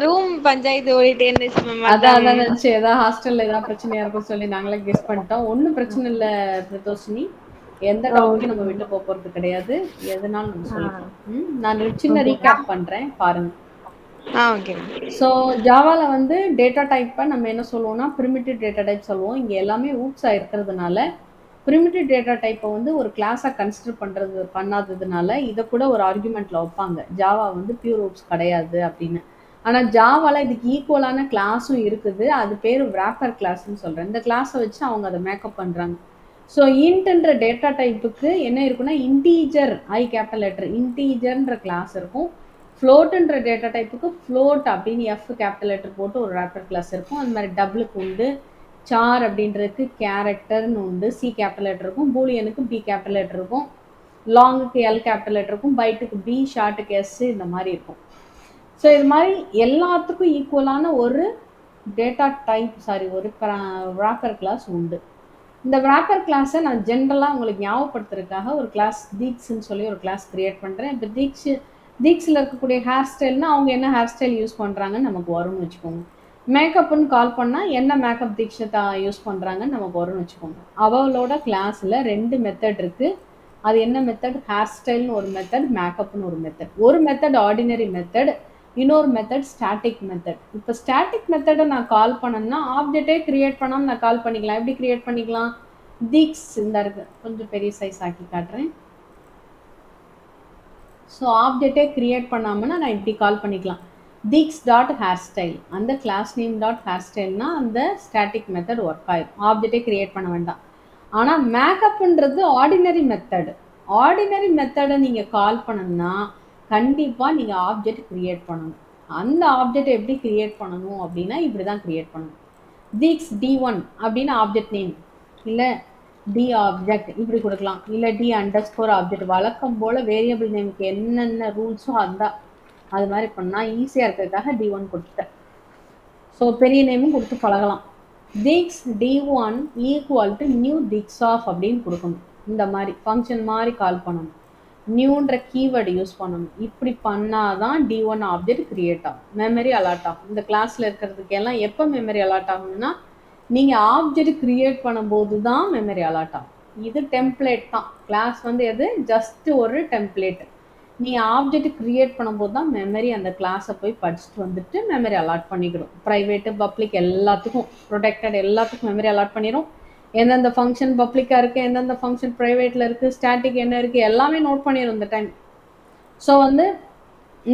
ரூம் பஞ்சாயத்து ஓடிட்டே இருந்துச்சு மேம். அதான் நினச்சி ஏதாவது ஹாஸ்டலில் ஏதாவது பிரச்சனையாக இருக்குன்னு சொல்லி நாங்களே கெஸ் பண்ணிட்டோம். ஒன்றும் பிரச்சனை இல்லை பிரதோஷினி, எந்த டாபிக்கும் நம்ம விட்டு போகிறது கிடையாது, எதனாலும் நம்ம சொல்லிக்கலாம். நான் சின்ன ரீகேப் பண்ணுறேன் பாருங்க. ஓகே. ஸோ ஜாவாவில் வந்து டேட்டா டைப்பை நம்ம என்ன சொல்லுவோம்னா ப்ரிமிட்டிவ் டேட்டா டைப் சொல்லுவோம். இங்கே எல்லாமே ஊப்ஸாக இருக்கிறதுனால ப்ரிமிட்டிவ் டேட்டா டைப்பை வந்து ஒரு கிளாஸாக கன்சிடர் பண்ணாததுனால இதை கூட ஒரு ஆர்குமெண்ட்டில் வைப்பாங்க. ஜாவா வந்து பியூர் ஊப்ஸ் கிடையாது அப்படின்னு. ஆனால் ஜாவாவில் இதுக்கு ஈக்குவலான கிளாஸும் இருக்குது, அது பேர் wrapper கிளாஸ்ன்னு சொல்கிறேன். இந்த கிளாஸை வச்சு அவங்க அதை மேக்கப் பண்ணுறாங்க. ஸோ இன்ட்ன்ற டேட்டா டைப்புக்கு என்ன இருக்குன்னா இன்டீஜர் ஐ கேபிட்டல் லெட்டர் இன்டீஜர்ன்ற கிளாஸ் இருக்கும். ஃப்ளோட்டுன்ற டேட்டா டைப்புக்கு ஃப்ளோட் அப்படின்னு எஃப் கேபிட்டல் லெட்டர் போட்டு ஒரு wrapper கிளாஸ் இருக்கும். அது மாதிரி டபுளுக்கு உண்டு, சார் அப்படின்றதுக்கு கேரக்டர்னு உண்டு, சி கேபிட்டல் லெட்டர் இருக்கும், பூலியனுக்கு பி கேபிட்டல் லெட்டர் இருக்கும், லாங்குக்கு எல் கேபிட்டல் லெட்டர் இருக்கும், பைட்டுக்கு பி, ஷார்ட்டுக்கு எஸ், இந்த மாதிரி இருக்கும். ஸோ இது மாதிரி எல்லாத்துக்கும் ஈக்குவலான ஒரு டேட்டா டைப் ஒரு wrapper கிளாஸ் உண்டு. இந்த wrapper கிளாஸை நான் ஜென்ரலாக உங்களுக்கு ஞாபகப்படுத்துறதுக்காக ஒரு கிளாஸ் தீக்ஸ்ன்னு சொல்லி ஒரு கிளாஸ் க்ரியேட் பண்ணுறேன். இப்போ தீக்ஸில் இருக்கக்கூடிய ஹேர் ஸ்டைல்னால் அவங்க என்ன ஹேர் ஸ்டைல் யூஸ் பண்ணுறாங்கன்னு நமக்கு வரும்னு வச்சுக்கோங்க. மேக்கப்னு கால் பண்ணால் என்ன மேக்கப் தீக்ஷிதா யூஸ் பண்ணுறாங்கன்னு நமக்கு வரும்னு வச்சுக்கோங்க. அவளோட கிளாஸில் 2 மெத்தட் இருக்குது. அது என்ன மெத்தட்? ஹேர் ஸ்டைல்னு ஒரு மெத்தட், மேக்கப்னு ஒரு மெத்தட். ஒரு மெத்தட் ஆர்டினரி மெத்தட், இன்னொரு மெத்தட் ஸ்டாட்டிக் மெத்தட். இப்போ ஸ்டாட்டிக் மெத்தடை நான் கால் பண்ணேன்னா ஆப்ஜெக்டே கிரியேட் பண்ணாமல் நான் கால் பண்ணிக்கலாம். எப்படி கிரியேட் பண்ணிக்கலாம்? தீக்ஸ் இந்த இருக்கு, கொஞ்சம் பெரிய சைஸ் ஆக்கி காட்டுறேன். ஸோ ஆப்ஜெக்டே கிரியேட் பண்ணாமல் நான் இப்படி கால் பண்ணிக்கலாம். தீக்ஸ் டாட் ஹேர் ஸ்டைல், அந்த கிளாஸ் நேம் டாட் ஹேர் ஸ்டைல்னா அந்த ஸ்டாட்டிக் மெத்தட் ஒர்க் ஆயிடும். ஆப்ஜெக்டே கிரியேட் பண்ண வேண்டாம். ஆனால் மேக்கப்ன்றது ஆர்டினரி மெத்தடு. ஆர்டினரி மெத்தடை நீங்கள் கால் பண்ணணும்னா கண்டிப்பாக நீங்கள் ஆப்ஜெக்ட் கிரியேட் பண்ணணும். அந்த ஆப்ஜெக்ட் எப்படி கிரியேட் பண்ணணும் அப்படின்னா இப்படி தான் கிரியேட் பண்ணணும். தீக்ஸ் D1 அப்படின்னு ஆப்ஜெக்ட் நேம், இல்லை டி ஆப்ஜெக்ட் இப்படி கொடுக்கலாம், இல்லை டி அண்டர்ஸ்கோர் ஆப்ஜெக்ட். வழக்கம் போல் வேரியபிள் நேமுக்கு என்னென்ன ரூல்ஸோ அந்த அது மாதிரி பண்ணால் ஈஸியாக இருக்கிறதுக்காக D1 கொடுத்துட்டேன். ஸோ பெரிய நேமும் கொடுத்து பழகலாம். Deeks D1 equal to new Deeks of அப்படின்னு கொடுக்கணும். இந்த மாதிரி ஃபங்க்ஷன் மாதிரி கால் பண்ணணும். நியூன்ற கீவேர்டு யூஸ் பண்ணணும். இப்படி பண்ணாதான் D1 ஆப்ஜெக்ட் கிரியேட் ஆகும், மெமரி அலாட் ஆகும். இந்த கிளாஸில் இருக்கிறதுக்கு எல்லாம் எப்போ மெமரி அலாட் ஆகும்னா நீங்கள் ஆப்ஜெக்ட் கிரியேட் பண்ணும்போது தான் மெமரி அலாட் ஆகும். இது டெம்ப்ளேட் தான். கிளாஸ் வந்து எது? ஜஸ்ட் ஒரு டெம்ப்ளேட். நீங்கள் ஆப்ஜெக்ட் கிரியேட் பண்ணும்போது தான் மெமரி அந்த கிளாஸை போய் படிச்சுட்டு வந்துட்டு மெமரி அலாட் பண்ணிக்கிடும். ப்ரைவேட்டு பப்ளிக் எல்லாத்துக்கும், ப்ரொடெக்டட் எல்லாத்துக்கும் மெமரி அலாட் பண்ணிடும். எந்தெந்த ஃபங்க்ஷன் பப்ளிக்காக இருக்குது, எந்தெந்த ஃபங்க்ஷன் ப்ரைவேட்டில் இருக்குது, ஸ்டாட்டிக் என்ன இருக்குது, எல்லாமே நோட் பண்ணிடும் இந்த டைம். ஸோ வந்து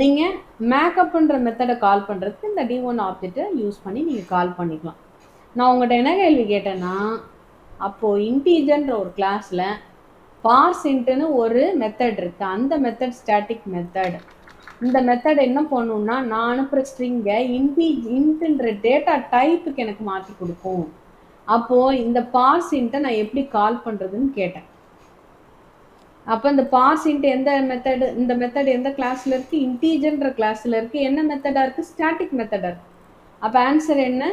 நீங்கள் மேக்கப்ன்ற மெத்தடை கால் பண்ணுறதுக்கு இந்த D1 ஆப்ஜெக்டை யூஸ் பண்ணி நீங்கள் கால் பண்ணிக்கலாம். நான் உங்கள்கிட்ட என்ன கேள்வி கேட்டேன்னா, அப்போது இன்டீஜர்ன்ற ஒரு கிளாஸில் பார்ஸ்இன்ட்னு ஒரு மெத்தட் இருக்குது. அந்த மெத்தட் ஸ்டாட்டிக் மெத்தட். இந்த மெத்தட் என்ன பண்ணணும்னா நான் அனுப்புகிற ஸ்ட்ரிங்கை இன்ட்ன்ற டேட்டா டைப்புக்கு எனக்கு மாற்றி கொடுக்கும். அப்போது இந்த பார்ஸ்இன்ட்டை நான் எப்படி கால் பண்ணுறதுன்னு கேட்டேன். அப்போ இந்த பார்ஸ்இன்ட் எந்த மெத்தடு, இந்த மெத்தட் எந்த கிளாஸில் இருக்குது? இன்டீஜர்ன்ற கிளாஸில் இருக்குது. என்ன மெத்தடாக இருக்குது? ஸ்டாட்டிக் மெத்தடாக இருக்குது. அப்போ ஆன்சர் என்ன?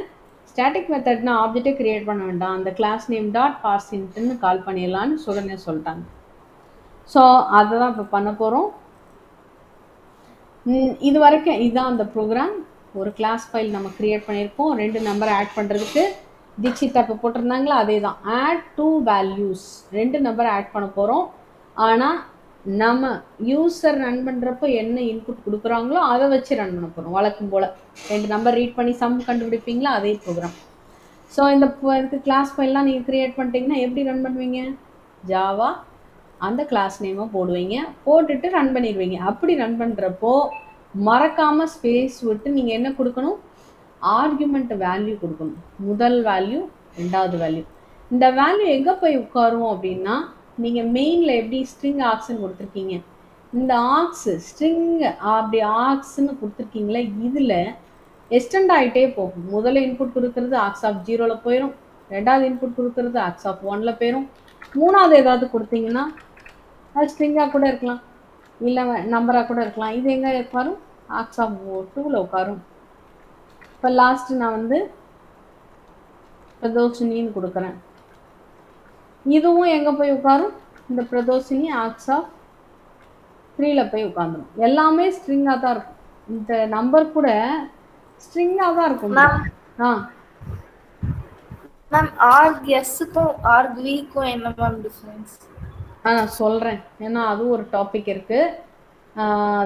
ஸ்டாட்டிக் மெத்தட்னா ஆப்ஜெக்டே கிரியேட் பண்ண வேண்டாம், அந்த கிளாஸ் நேம் டாட் பார்ஸ்இன்ட்னு கால் பண்ணிடலான்னு சுகன்யா சொல்லிட்டாங்க. ஸோ அதை தான் இப்போ பண்ண போகிறோம். இது வரைக்கும் இதுதான் அந்த ப்ரோக்ராம். ஒரு கிளாஸ் ஃபைல் நம்ம கிரியேட் பண்ணியிருக்கோம் 2 நம்பர் ஆட் பண்ணுறதுக்கு. தீக்ஷிதா இப்போ போட்டிருந்தாங்களா, அதே தான். ஆட் 2 வேல்யூஸ், 2 நம்பர் ஆட் பண்ண போகிறோம். ஆனால் நம்ம யூசர் ரன் பண்ணுறப்போ என்ன இன்புட் கொடுக்குறாங்களோ அதை வச்சு ரன் பண்ண போகிறோம். வழக்கம் போல் 2 நம்பர் ரீட் பண்ணி சம் கண்டுபிடிப்பீங்களா, அதே ப்ரோக்ராம். ஸோ இந்த கிளாஸ் ஃபைல்லாம் நீங்கள் க்ரியேட் பண்ணிட்டீங்கன்னா எப்படி ரன் பண்ணுவீங்க? ஜாவா அந்த கிளாஸ் நேமை போடுவீங்க, போட்டுட்டு ரன் பண்ணிடுவீங்க. அப்படி ரன் பண்ணுறப்போ மறக்காமல் ஸ்பேஸ் விட்டு நீங்கள் என்ன கொடுக்கணும்? ஆர்குமெண்ட் வேல்யூ கொடுக்கணும். முதல் வேல்யூ, 2வது வேல்யூ. இந்த வேல்யூ எங்கே போய் உட்காரும் அப்படின்னா, நீங்கள் மெயினில் எப்படி ஸ்ட்ரிங் ஆக்ஸ்ன்னு கொடுத்துருக்கீங்க, இந்த ஆக்ஸ் ஸ்ட்ரிங் அப்படி ஆக்ஸ்ன்னு கொடுத்துருக்கீங்களே, இதில் எக்ஸ்டெண்ட் ஆகிட்டே போகும். முதல்ல இன்புட் கொடுக்குறது ஆக்ஸ் ஆஃப் 0ல் போயிடும், 2வது இன்புட் கொடுக்குறது ஆக்ஸ் ஆஃப் 1ல் போயிடும், 3வது ஏதாவது கொடுத்தீங்கன்னா அது ஸ்ட்ரிங்காக கூட இருக்கலாம், இல்லை நம்பராக கூட இருக்கலாம். இது எங்கே உட்காரும்? ஆக்ஸ் ஆஃப் 2ல் உட்காரும். இப்போ லாஸ்ட்டு நான் வந்து பிரதோஷினின்னு கொடுக்குறேன். இதுவும் எங்கே போய் உட்காரும்? இந்த பிரதோஷினி ஆக்ஸ் ஆஃப் 3ல் போய் உட்காந்துரும். எல்லாமே ஸ்ட்ரிங்காக தான் இருக்கும். இந்த நம்பர் கூட ஸ்ட்ரிங்காக தான் இருக்கும். மேம் ஆர்க் எஸ்க்கும் ஆர்க் விக்கும் என்ன மேம் டிஃபரன்ஸ்? நான் சொல்கிறேன், ஏன்னா அதுவும் ஒரு டாபிக் இருக்குது.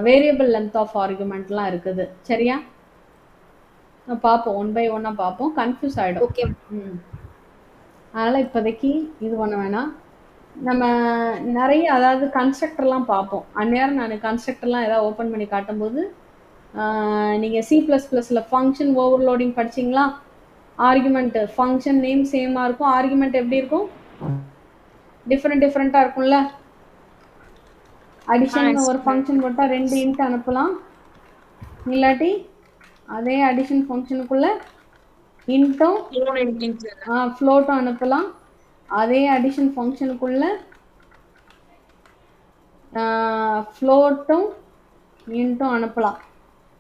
வேரியபிள் லென்த் ஆஃப் ஆர்குமெண்ட்லாம் இருக்குது. சரியா? பார்ப்போம், 1 by 1 பார்ப்போம், கன்ஃபியூஸ் ஆகிடும். ஓகே. அதனால் இப்போதைக்கு இது பண்ண வேணாம். நம்ம நிறைய அதாவது கன்ஸ்ட்ரக்டர்லாம் பார்ப்போம். அந்நேரம் நான் கன்ஸ்ட்ரக்டர்லாம் ஏதாவது ஓப்பன் பண்ணி காட்டும்போது நீங்கள் C++ல் ஃபங்க்ஷன் ஓவர்லோடிங் படிச்சிங்களா? ஆர்குமெண்ட்டு ஃபங்க்ஷன் நேம் சேமாக இருக்கும், ஆர்குமெண்ட் எப்படி இருக்கும்? டிஃப்ரெண்ட்டாக இருக்கும்ல. அடிஷன் ஒரு ஃபங்க்ஷன் போட்டால் 2 இன்ட் அனுப்பலாம், இல்லாட்டி அதே அடிஷன் ஃபங்க்ஷனுக்குள்ளே இன்ட்டும் ஃப்ளோட்டும் அனுப்பலாம். அதே அடிஷன் ஃபங்க்ஷனுக்குள்ளே ஃப்ளோட்டும் இன்ட்டும் அனுப்பலாம்.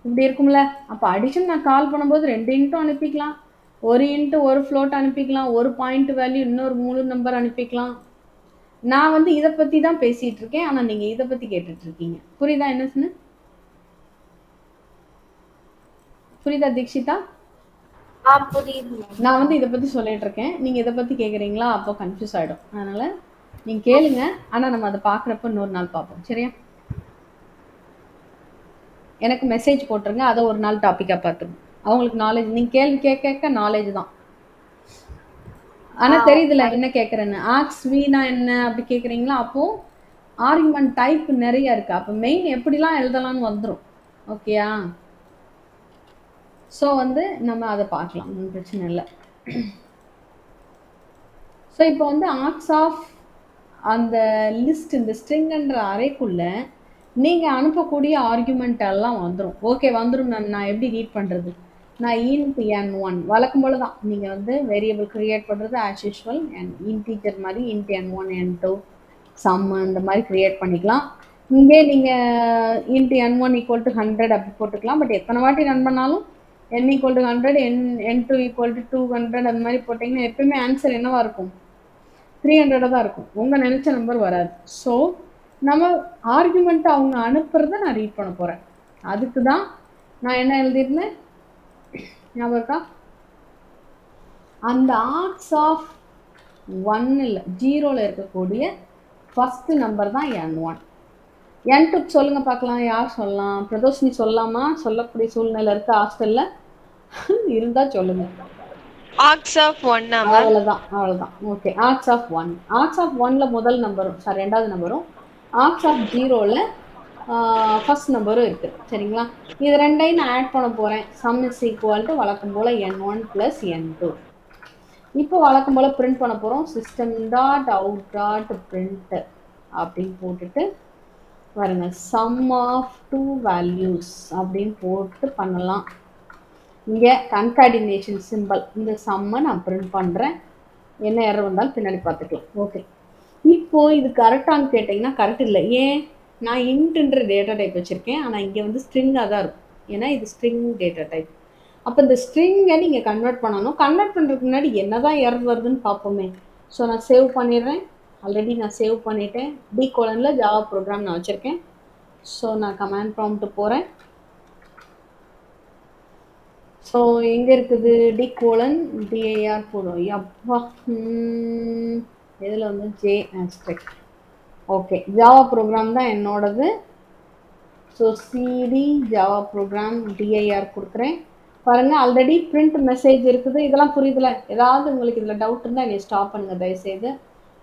இப்படி இருக்கும்ல. அப்போ அடிஷன் நான் கால் பண்ணும்போது 2 இன்ட்டும் அனுப்பிக்கலாம், ஒரு இன்ட்டு ஒரு ஃப்ளோட் அனுப்பிக்கலாம், ஒரு பாயிண்ட் வேல்யூ இன்னொரு முழு நம்பர் அனுப்பிக்கலாம். நான் வந்து இதை பற்றி தான் பேசிகிட்டு இருக்கேன், ஆனால் நீங்கள் இதை பற்றி கேட்டுட்ருக்கீங்க. புரியுதா என்ன சொன்ன? புரியுதா தீக்ஷிதா? புரியுது மேம். நான் வந்து இதை பற்றி சொல்லிட்டு இருக்கேன், நீங்கள் இதை பற்றி கேட்குறீங்களா? அப்போ கன்ஃபியூஸ் ஆகிடும். அதனால் நீங்கள் கேளுங்க, ஆனால் நம்ம அதை பார்க்குறப்ப இன்னொரு நாள் பார்ப்போம். சரியா? எனக்கு மெசேஜ் போட்டுருங்க, அதை ஒரு நாள் டாப்பிக்காக பார்த்துருவோம். அவங்களுக்கு நாலேஜ், நீங்கள் கேள்வி கேட்க நாலேஜ் தான். ஆனால் தெரியுதுல என்ன கேட்குறேன்னு. ஆக்ஸ் வீணா என்ன அப்படி கேட்குறீங்களா? அப்போது ஆர்குமெண்ட் டைப் நிறைய இருக்குது. அப்போ மெயின் எப்படிலாம் எழுதலாம்னு வந்துடும். ஓகேயா? ஸோ வந்து நம்ம அதை பார்க்கலாம், ஒன்றும் பிரச்சனை இல்லை. ஸோ இப்போ வந்து ஆர்க்ஸ் ஆஃப் அந்த லிஸ்ட், இந்த ஸ்ட்ரிங்குன்ற அறைக்குள்ளே நீங்கள் அனுப்பக்கூடிய ஆர்குமெண்ட் எல்லாம் வந்துடும். ஓகே, வந்துடும் மேம். நான் எப்படி ரீட் பண்ணுறது? நான் int n1 வழக்கம் போல தான் நீங்கள் வந்து வேரியபிள் க்ரியேட் பண்ணுறது ஆஸ் யூஷுவல். இன்டீஜர் மாதிரி int n1 n2 சம் இந்த மாதிரி க்ரியேட் பண்ணிக்கலாம். இங்கே நீங்கள் int n1 = 100 அப்படி போட்டுக்கலாம். பட் எத்தனை வாட்டி ரன் பண்ணாலும் n = 100, n2 = 200 அந்த மாதிரி போட்டிங்கன்னா எப்பவுமே ஆன்சர் என்னவா இருக்கும்? 300 தான் இருக்கும். உங்கள் நினச்ச நம்பர் வராது. ஸோ நம்ம ஆர்குமெண்ட்டை அவங்க அனுப்புறத நான் ரீட் பண்ண போகிறேன். அதுக்கு தான் நான் என்ன எழுதியிருந்தேன் ஞாபகம் இருக்கா? அந்த ஆர்க்ஸ் ஆஃப் 1 0ல் இருக்கக்கூடிய ஃபர்ஸ்ட் நம்பர் தான் n1. n2 சொல்லுங்க பார்க்கலாம், யார் சொல்லலாம்? பிரதோஷினி சொல்லலாமா? சொல்லக்கூடிய சூழ்நிலை இருக்கு ஹாஸ்டலில் இருந்தால் சொல்லுங்க. ஆர்க்ஸ் ஆஃப் 1 அவ்வளோதான். Okay, args of 1. Args of 1ல் முதல் நம்பரும் ரெண்டாவது நம்பரும், ஆர்க்ஸ் ஆஃப் 0ல் ஃபர்ஸ்ட் நம்பரும் இருக்குது. சரிங்களா? இது ரெண்டையும் நான் ஆட் பண்ண போகிறேன். சம் இஸ் ஈக்குவல் டு வழக்கம் போல் n1 + n2. இப்போ வழக்கம் போல் பிரிண்ட் பண்ண போகிறோம். system.out.print அப்படின்னு போட்டுட்டு பாருங்க, சம் ஆஃப் 2 வேல்யூஸ் அப்படின்னு போட்டு பண்ணலாம். இங்கே கன்கார்டினேஷன் சிம்பிள், இந்த சம்மை நான் பிரிண்ட் பண்ணுறேன். என்ன எரர் வந்தாலும் பின்னாடி பார்த்துக்கலாம். ஓகே, இப்போது இது கரெக்டானு கேட்டிங்கன்னா கரெக்ட் இல்லை. ஏன்? நான் இன்ட்ன்ற டேட்டா டைப் வச்சுருக்கேன், ஆனால் இங்கே வந்து ஸ்ட்ரிங்காக தான் இருக்கும். ஏன்னா இது ஸ்ட்ரிங் டேட்டா டைப். அப்போ இந்த ஸ்ட்ரிங்கை நீங்கள் கன்வெர்ட் பண்ணணும். கன்வெர்ட் பண்ணுறதுக்கு முன்னாடி என்ன தான் எரர் வருதுன்னு பார்ப்போமே. ஸோ நான் சேவ் பண்ணிடுறேன். ஆல்ரெடி நான் சேவ் பண்ணிவிட்டேன். D:\, ஜாவா ப்ரோக்ராம் நான் வச்சுருக்கேன். ஸோ நான் கமாண்ட் ப்ராம்ப்ட் போகிறேன். ஸோ எங்கே இருக்குது? D:\dir போடும். அப்பா, இதில் வந்து J asterisk. Okay, Java program தான் என்னோடது. So CD Java program dir கொடுக்குறேன். பாருங்கள், ஆல்ரெடி பிரிண்ட் மெசேஜ் இருக்குது. இதெல்லாம் புரியுதுல? ஏதாவது உங்களுக்கு இதில் டவுட் இருந்தால் என்னை ஸ்டாப் பண்ணுங்கள் தயவுசெய்து.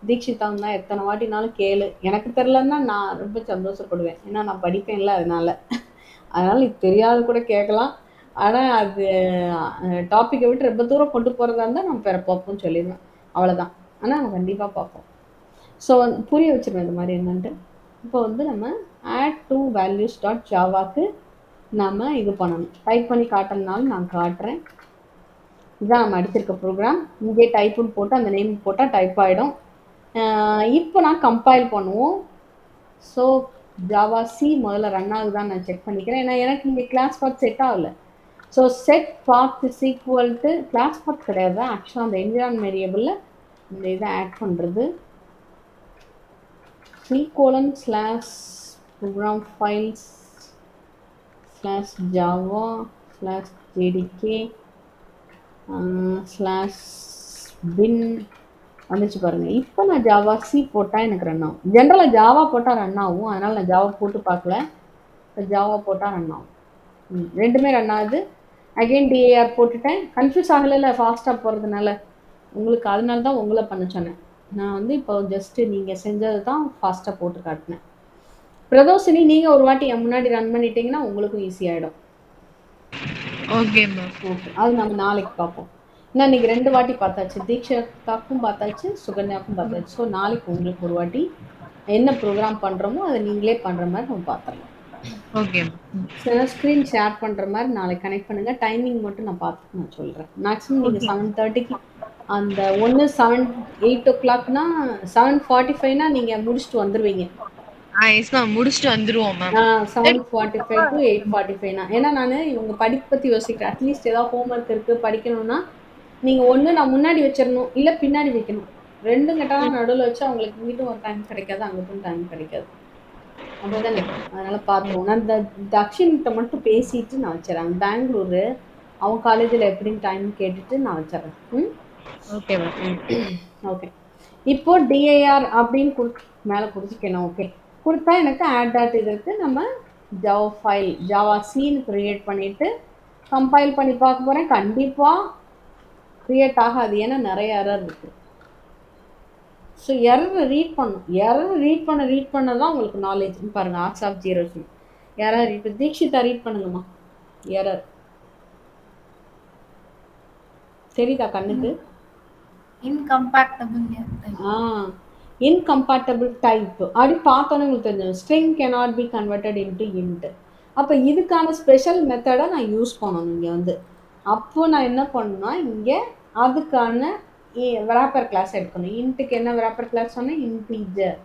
தீக்ஷிதாங்க தான் எத்தனை வாட்டினாலும் கேளு. எனக்கு தெரிலன்னா நான் ரொம்ப சந்தோஷப்படுவேன். ஏன்னா நான் படிப்பேன்ல, அதனால் இது தெரியாத கூட கேட்கலாம். ஆனால் அது டாப்பிக்கை விட்டு ரொம்ப தூரம் கொண்டு போகிறதா இருந்தால் நம்ம வேறு பார்ப்போம்னு சொல்லிடுவேன். அவ்வளோதான். ஆனால் நம்ம கண்டிப்பாக பார்ப்போம். ஸோ புரிய வச்சுருவேன் இந்த மாதிரி என்னன்ட்டு. இப்போ வந்து நம்ம add2values.javaக்கு நம்ம இது பண்ணணும். டைப் பண்ணி காட்டினாலும் நான் காட்டுறேன். இதுதான் நம்ம அடிச்சிருக்க ப்ரோக்ராம். இங்கே டைப்புன்னு போட்டு அந்த நேம் போட்டால் டைப் ஆகிடும். இப்போ நான் கம்பைல் பண்ணுவோம். ஸோ ஜாவா சி முதல்ல ரன் ஆகுதான்னு நான் செக் பண்ணிக்கிறேன். ஏன்னா எனக்கு இங்கே கிளாஸ் பாத் செட் ஆகலை. So set path is equal to class path கிடையாது, ஆக்சுவலாக அந்த என்விரான்மெண்ட் வேரியபிளில் இந்த இதை ஆட் பண்ணுறது. C:/program files/java/jdk/bin வந்துச்சு பாருங்கள். இப்போ நான் ஜாவா சி போட்டால் எனக்கு ரன் ஆகும். ஜென்ரலாக ஜாவா போட்டால் ரன் ஆகும், அதனால் நான் ஜாவா போட்டு பார்க்கல. இப்போ ஜாவா போட்டால் ரன் ஆகும். ரெண்டுமே ரன் ஆகுது. அகெயின் dir போட்டுட்டேன். கன்ஃபியூஸ் ஆகலை ஃபாஸ்ட்டாக போகிறதுனால உங்களுக்கு, அதனால தான் உங்களை பண்ண சொன்னேன். நான் வந்து இப்போ ஜஸ்ட்டு நீங்கள் செஞ்சது தான் ஃபாஸ்ட்டாக போட்டு காட்டினேன். பிரதோஷினி, நீங்கள் ஒரு வாட்டி என் முன்னாடி ரன் பண்ணிட்டீங்கன்னா உங்களுக்கும் ஈஸியாகிடும். Okay ma'am. ஓகே, அது நம்ம நாளைக்கு பார்ப்போம். ஏன்னா இன்றைக்கி 2 வாட்டி பார்த்தாச்சு. தீக்ஷாக்கும் பார்த்தாச்சு, சுகன்யாவுக்கும் பார்த்தாச்சு. ஸோ நாளைக்கு உங்களுக்கு ஒரு வாட்டி என்ன ப்ரோக்ராம் பண்ணுறோமோ அதை நீங்களே பண்ணுற மாதிரி நம்ம பார்த்துடலாம். ஓகே. சில ஸ்க்ரீன் ஷேர் பண்ணுற மாதிரி நாளைக்கு கனெக்ட் பண்ணுங்கள். டைமிங் மட்டும் நான் பார்த்துட்டு நான் சொல்கிறேன். மேக்ஸிமம் நீங்கள் 7:30க்கு அந்த 8 o'clockனா 7:45னா நீங்கள் முடிச்சுட்டு வந்துடுவீங்க. எஸ் மேம், முடிச்சுட்டு வந்துருவோம் மேம். 7:45 to 8:45னா. ஏன்னா நான் இவங்க படிப்பு பற்றி யோசிக்கிறேன். அட்லீஸ்ட் ஏதாவது ஹோம்ஒர்க் இருக்குது படிக்கணும்னா நீங்கள் ஒன்று நான் முன்னாடி வச்சிடணும், இல்லை பின்னாடி வைக்கணும். ரெண்டும் கேட்டாலும் நடுவில் வச்சா அவங்களுக்கு இங்கிட்டும் ஒரு டைம் கிடைக்காது, அங்கிட்டும் டைம் கிடைக்காது. அப்படிதானே? அதனால் பார்த்துருவோம். நான் இந்த தக்ஷின்கிட்ட மட்டும் பேசிட்டு நான் வச்சிடறேன். பெங்களூரு அவன் காலேஜில் எப்படின்னு டைம் கேட்டுட்டு நான் வச்சிடறேன். ம் ஓகே மேம். ஓகே. இப்போ டிஐஆர் அப்படின்னு மேலே கொடுத்துக்கலாம். ஓகே கொடுத்தா எனக்கு ஆட் டாட் இதற்கு நம்ம ஜாவா ஃபைல் ஜாவா சீன் க்ரியேட் பண்ணிவிட்டு கம்பைல் பண்ணி பார்க்க போகிறேன். கண்டிப்பாக க்ரியேட் ஆகாது, ஏன்னா நிறைய எரர் இருக்குது. ஸோ எரர் ரீட் பண்ணும். எரர் ரீட் பண்ண தான் உங்களுக்கு நாலேஜ். பாருங்கள் ஆர்க்ஸ் ஆஃப் 0 எரர் இப்போ தீக்ஷிதா ரீட் பண்ணுங்கம்மா. எரர் தெரியுதா கண்ணுக்கு? incompatible இன்கம்பேட்டபிள் டைப் அப்படி பார்த்தோன்னே உங்களுக்கு தெரிஞ்சது string cannot be converted into int. அப்போ இதுக்கான ஸ்பெஷல் மெத்தடை நான் யூஸ் பண்ணணும் இங்கே வந்து. அப்போ நான் என்ன பண்ணணும்னா இங்கே அதுக்கான wrapper கிளாஸ் எடுக்கணும். இன்ட்டுக்கு என்ன wrapper கிளாஸ் சொன்னேன்? இன்டீஜர்.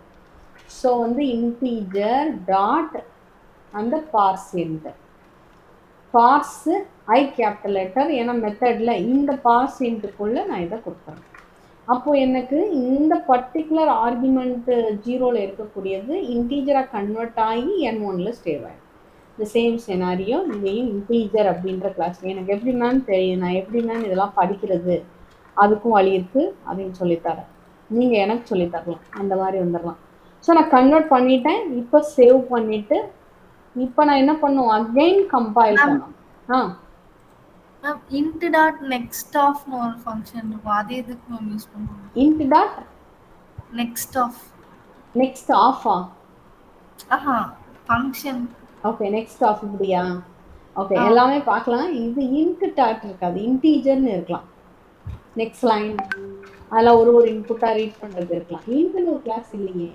ஸோ வந்து இன்டீஜர் டாட் அந்த parse int. Parse I capital letter, ஏன்னா மெத்தடில் இந்த பார்ஸ் இன்ட்டுக்குள்ளே நான் இதை கொடுக்குறேன். அப்போது எனக்கு இந்த பர்டிகுலர் ஆர்குமெண்ட்டு 0ல் இருக்கக்கூடியது இன்டீஜராக கன்வெர்ட் ஆகி N1ல் ஸ்டேவ் ஆகிடும். இந்த சேம் செனாரியோ இங்கேயும் இன்டீஜர் அப்படின்ற கிளாஸ். எனக்கு எப்படி மேம் தெரியும், நான் எப்படி மேம் இதெல்லாம் படிக்கிறது, அதுக்கும் வழி இருக்குது, அதையும் சொல்லித்தரேன். நீங்கள் எனக்கு சொல்லித்தரலாம், அந்த மாதிரி வந்துடலாம். ஸோ நான் கன்வெர்ட் பண்ணிட்டேன். இப்போ சேவ் பண்ணிவிட்டு இப்போ நான் என்ன பண்ணுவோம், அகெயின் கம்பைல் பண்ணணும். int dot next of ஒரு ஃபங்க்ஷன் இருக்கும், அது எதுக்கு மேம் யூஸ் பண்ணுவோம்? int dot next of function. Okay next of இப்படியா? ஓகே எல்லாமே பார்க்கலாம். இது இன்ட் டாட் இருக்காது, இன்டீஜர்னு இருக்கலாம். நெக்ஸ்ட் லைன் அதில் ஒரு இன்புட்டாக ரீட் பண்ணுறது இருக்கலாம். இன்ட்னு ஒரு கிளாஸ் இல்லையே.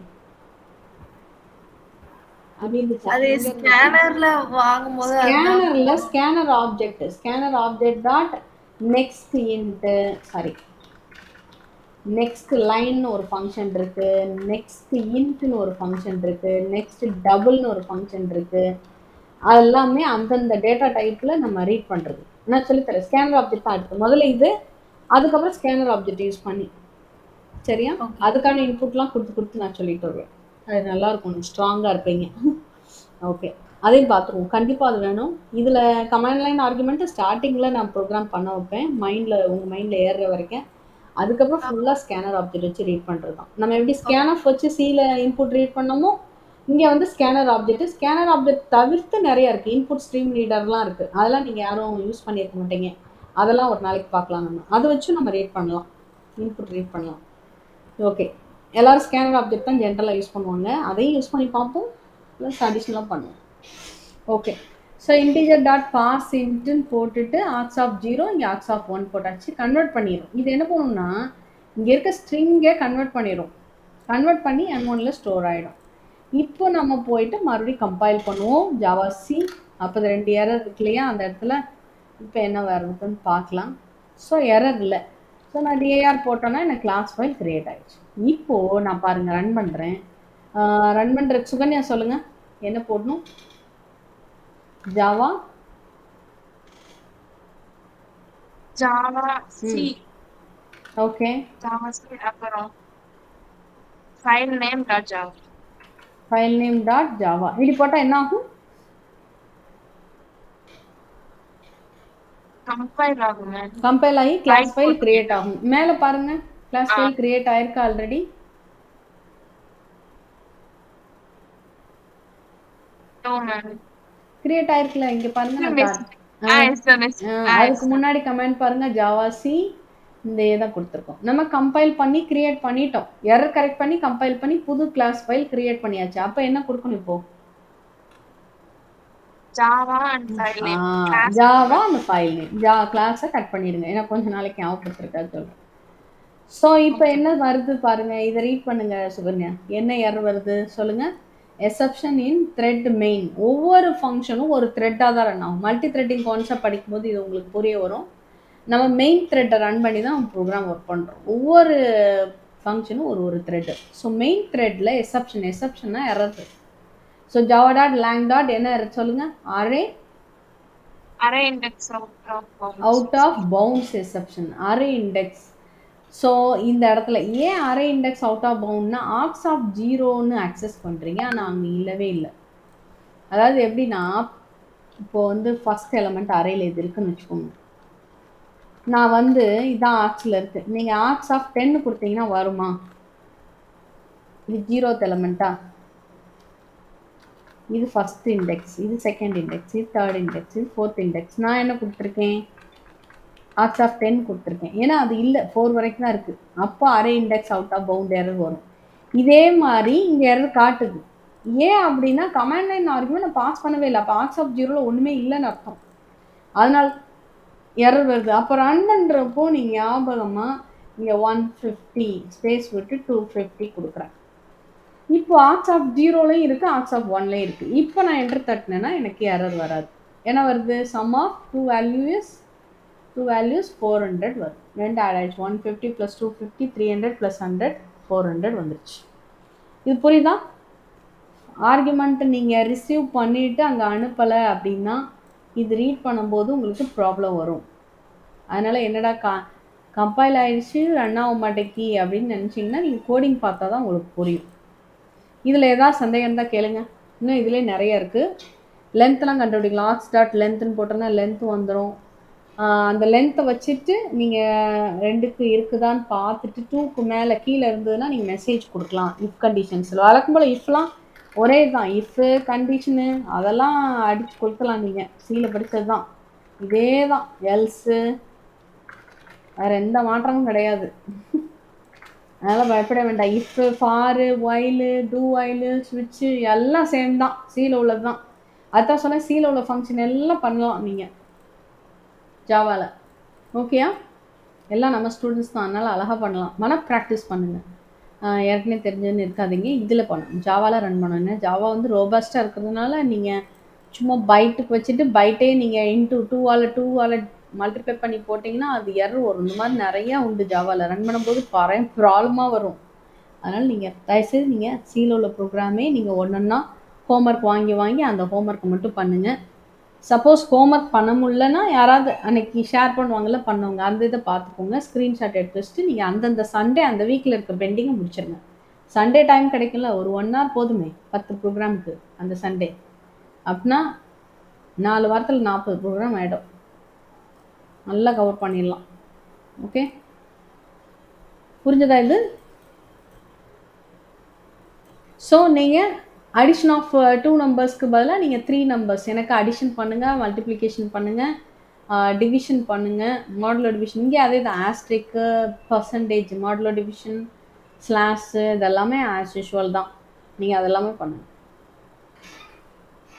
Scanner object dot next int next line ஒரு ஃபங்க்ஷன் இருக்கு, நெக்ஸ்ட் இன்ட்னு ஒரு ஃபங்க்ஷன் இருக்கு, நெக்ஸ்ட் டபுள்னு ஒரு ஃபங்க்ஷன் இருக்கு. அதெல்லாமே அந்தந்த டேட்டா டைப்ல நம்ம ரீட் பண்றது. நான் சொல்லித்தரேன். ஸ்கேனர் ஆப்ஜெக்ட் தான் எடுத்து முதல்ல இது, அதுக்கப்புறம் ஸ்கேனர் ஆப்ஜெக்ட் யூஸ் பண்ணி, சரியா? அதுக்கான இன்புட்லாம் கொடுத்து நான் சொல்லிட்டு வருவேன். அது நல்லா இருக்கும், ஸ்ட்ராங்காக இருப்பீங்க. ஓகே அதையும் பார்த்துருவோம். கண்டிப்பாக அது வேணும். இதில் கமாண்ட் லைன் ஆர்குமெண்ட்டு ஸ்டார்டிங்கில் நான் ப்ரோக்ராம் பண்ண வைப்பேன், உங்கள் மைண்டில் ஏறுற வரைக்கும். அதுக்கப்புறம் ஃபுல்லாக ஸ்கேனர் ஆப்ஜெக்ட் வச்சு ரீட் பண்ணுறது தான். நம்ம எப்படி ஸ்கேனஃப் வச்சு சியில் இன்புட் ரீட் பண்ணமோ இங்கே வந்து ஸ்கேனர் ஆப்ஜெக்ட் தவிர்த்து நிறையா இருக்குது. இன்புட் ஸ்ட்ரீம் ரீடர்லாம் இருக்குது. அதெல்லாம் நீங்கள் யாரும் யூஸ் பண்ணியிருக்க மாட்டீங்க. அதெல்லாம் ஒரு நாளைக்கு பார்க்கலாம். அதை வச்சு நம்ம ரீட் பண்ணலாம், இன்புட் ரீட் பண்ணலாம். ஓகே எல்லோரும் ஸ்கேனர் ஆப்ஜெக்ட் தான் ஜென்ரலாக யூஸ் பண்ணுவாங்க. அதையும் யூஸ் பண்ணி பார்ப்போம், ப்ளஸ் அடிஷ்னலாக பண்ணுவோம். Okay so integer dot parse இன்ட்டுன்னு போட்டுட்டு ஆர்க்ஸ் ஆஃப் 0 இங்கே ஆர்க்ஸ் ஆஃப் 1 போட்டாச்சு. கன்வெர்ட் பண்ணிடும். இது என்ன பண்ணணும்னா இங்கே இருக்க ஸ்ட்ரிங்கே கன்வெர்ட் பண்ணிடும். கன்வெர்ட் பண்ணி N1ல் ஸ்டோர் ஆகிடும். இப்போ நம்ம போயிட்டு மறுபடியும் கம்பைல் பண்ணுவோம் ஜாவா சி. அப்போ 2 எரர் இருக்கு இல்லையா அந்த இடத்துல. இப்போ என்ன வருதுன்னு பார்க்கலாம். ஸோ எரர் இல்லை. ஸோ நான் டிஏஆர் போட்டோன்னா எனக்கு கிளாஸ் ஃபைல் க்ரியேட் ஆகிடுச்சு. இப்போது நான் பாருங்கள் ரன் பண்ணுறேன். ரன் பண்ணுற சுகன்யா சொல்லுங்கள் என்ன போடணும்? Java C. Okay Java C அப்புறம் ஃபைல் நேம் டாட் ஜாவா. இப்படி போட்டால் என்ன ஆகும்? கம்பைல் ஆகி கிளாஸ் ஃபைல் கிரியேட் ஆகும். மேலே பாருங்க கிளாஸ் ஃபைல் கிரியேட் ஆயிருக்கா ஆல்ரெடி? கிரியேட் ஆயிருக்குல, இங்க பாருங்க. அதுக்கு முன்னாடி கமெண்ட் பாருங்க, ஜாவா சி இந்த இதை கொடுத்துருக்கோம். நம்ம கம்பைல் பண்ணி கிரியேட் பண்ணிட்டோம். எரர் கரெக்ட் பண்ணி கம்பைல் பண்ணி புது கிளாஸ் ஃபைல் கிரியேட் பண்ணியாச்சு. அப்போ என்ன கொடுக்கணும்? இப்போ ஜாவா அந்த ஃபைல் நேம் கிளாஸை கட் பண்ணிடுங்க. ஏன்னா கொஞ்சம் நாளைக்கு ஞாபகப்படுத்திருக்காது சொல்கிறேன். ஸோ இப்போ என்ன வருது பாருங்க, இதை ரீட் பண்ணுங்க சுகன்யா. என்ன எரர் வருது சொல்லுங்க? எக்ஸப்ஷன் இன் த்ரெட் மெயின். ஒவ்வொரு ஃபங்க்ஷனும் ஒரு த்ரெட்டாக தான் ரன் ஆகும். மல்டி த்ரெட்டிங் கான்செப்ட் படிக்கும்போது இது உங்களுக்கு புரிய வரும். நம்ம மெயின் த்ரெட்டை ரன் பண்ணி தான் ப்ரோக்ராம் ஒர்க் பண்ணுறோம். ஒவ்வொரு ஃபங்க்ஷனும் ஒரு த்ரெட்டு. ஸோ மெயின் த்ரெட்டில் எக்ஸப்ஷன்னா error. So Java dot lang dot என்ன எரர் சொல்லுங்கள்? Array index out of bounds exception. Array index. So இந்த இடத்துல ஏன் அரே இண்டெக்ஸ் அவுட் ஆஃப் பவுண்ட்னா ஆர்க்ஸ் ஆஃப் 0ன்னு அக்சஸ் பண்ணுறீங்க, ஆனால் அங்கே இல்லவே இல்லை. அதாவது எப்படின்னா இப்போது வந்து ஃபஸ்ட் எலமெண்ட் அரேயில் இது இருக்குன்னு வச்சுக்கோங்க. நான் வந்து இதான் ஆர்ட்ஸில் இருக்குது. நீங்கள் ஆர்ட்ஸ் ஆஃப் 10 கொடுத்தீங்கன்னா வருமா? இது 0th எலமெண்ட்டா? இது ஃபஸ்ட் இண்டெக்ஸ், இது செகண்ட் இண்டெக்ஸ், இது தேர்ட் இண்டெக்ஸ், இது ஃபோர்த் இண்டெக்ஸ். நான் என்ன கொடுத்துருக்கேன்? ஆர்ட்ஸ் ஆஃப் 10 கொடுத்துருக்கேன். ஏன்னா அது இல்லை, 4 வரைக்கும் தான் இருக்குது. அப்போ array index out of bound error வரும். இதே மாதிரி இங்கே எரர் காட்டுது. ஏன் அப்படின்னா கமாண்ட் லைன் ஆர்குமெண்ட் நான் பாஸ் பண்ணவே இல்லை. அப்போ ஆர்ட்ஸ் ஆஃப் 0ல் ஒன்றுமே இல்லைன்னு அர்த்தம். அதனால் எரர் வருது. அப்போ ரன் பண்ணுறப்போ நீங்கள் ஞாபகமாக இங்கே 150 ஸ்பேஸ் விட்டு 250 கொடுக்குறேன். இப்போ ஆர்ட்ஸ் ஆஃப் 0லையும் இருக்குது, ஆர்ட்ஸ் ஆஃப் 1லையும் இருக்குது. இப்போ நான் என்டர் தட்டினேன்னா எனக்கு எரர் வராது. என்ன வருது? சம் ஆஃப் டூ வேல்யூஸ் 400 வரும். ரெண்டு ஆட் ஆயிடுச்சு. 150 + 250 300 + 100 400 வந்துடுச்சு. இது புரியுதா? ஆர்குமெண்ட் நீங்கள் ரிசீவ் பண்ணிவிட்டு அங்கே அனுப்பலை அப்படின்னா இது ரீட் பண்ணும்போது உங்களுக்கு ப்ராப்ளம் வரும். அதனால் என்னடா கம்பைல் ஆகிடுச்சு ரன் ஆக மாட்டேங்கி அப்படின்னு நினச்சிங்கன்னா நீங்கள் கோடிங் பார்த்தா தான் உங்களுக்கு புரியும். இதில் ஏதாவது சந்தேகம் இருந்தால் கேளுங்க. இன்னும் இதிலே நிறைய இருக்குது. லென்த்லாம் கண்டுபிடிக்கலாம். ஆர்ட்ஸ் டாட் லென்த்துன்னு போட்டோன்னா லென்த்து வந்துடும். அந்த லென்த்தை வச்சுட்டு நீங்கள் 2க்கு இருக்குதான்னு பார்த்துட்டு 2க்கு மேலே கீழே இருந்ததுன்னா நீங்கள் மெசேஜ் கொடுக்கலாம். இஃப் கண்டிஷன்ஸில் வழக்கம் போல் இஃப்லாம் ஒரே தான். இஃப்பு கண்டிஷனு அதெல்லாம் அடித்து கொடுக்கலாம். நீங்கள் சீல படித்தது தான், இதே தான். எல்ஸு வேறு எந்த மாற்றமும் கிடையாது. அதனால் பயப்பட வேண்டாம். If, for, while, do while, ஸ்விட்சு எல்லாம் சேம் தான். சீல உள்ளது தான். அதுதான் சொன்னேன், சீல உள்ள ஃபங்க்ஷன் எல்லாம் பண்ணலாம் நீங்கள் ஜாவாவில். ஓகேயா? எல்லாம் நம்ம ஸ்டூடெண்ட்ஸ் தான், அதனால் அழகாக பண்ணலாம். ப்ராக்டிஸ் பண்ணுங்கள். ஏற்கனவே தெரிஞ்சுன்னு இருக்காதீங்க. இதில் பண்ணணும், ஜாவாவில் ரன் பண்ணணும். ஜாவா வந்து ரோபஸ்ட்டாக இருக்கிறதுனால நீங்கள் சும்மா பைட்டுக்கு வச்சுட்டு பைட்டே நீங்கள் இன்ட்டு 2ஆல் மல்டிப்ளை பண்ணி போட்டிங்கன்னா அது எரர் வரும். இந்த மாதிரி நிறையா உண்டு ஜாவாவில். ரன் பண்ணும்போது ப்ராப்ளமாக வரும். அதனால் நீங்கள் தயவுசெய்து நீங்கள் சீல உள்ள ப்ரோக்ராமே நீங்கள் ஒன்றா ஹோம்ஒர்க் வாங்கி அந்த ஹோம்ஒர்க்கை மட்டும் பண்ணுங்கள். சப்போஸ் ஹோம்ஒர்க் பண்ண முடியலன்னா யாராவது அன்றைக்கி ஷேர் பண்ணுவாங்கள்ல பண்ணவங்க, அந்த இதை பார்த்துக்கோங்க. ஸ்க்ரீன்ஷாட் எடுத்து வச்சுட்டு நீங்கள் அந்தந்த சண்டே அந்த வீக்கில் இருக்க பெண்டிங்கை முடிச்சிருங்க. சண்டே டைம் கிடைக்கல, ஒரு 1 hour போதுமே 10 ப்ரோக்ராமுக்கு அந்த சண்டே. அப்படின்னா 4 வாரத்தில் 40 ப்ரோக்ராம் ஆகிடும். நல்லா கவர் பண்ணிடலாம். ஓகே, புரிஞ்சதா இது? ஸோ நீங்கள் அடிஷன் ஆஃப் 2 நம்பர்ஸ்க்கு பதிலாக நீங்கள் 3 நம்பர்ஸ் எனக்கு அடிஷன் பண்ணுங்கள், மல்டிப்ளிகேஷன் பண்ணுங்கள், டிவிஷன் பண்ணுங்கள், மாடுலோ டிவிஷன். இங்கே அதே தான், asterisk, percentage, modulo division, slash, இதெல்லாமே ஆஸ் யூஷுவல் தான். நீங்கள் அதெல்லாமே பண்ணுங்கள்.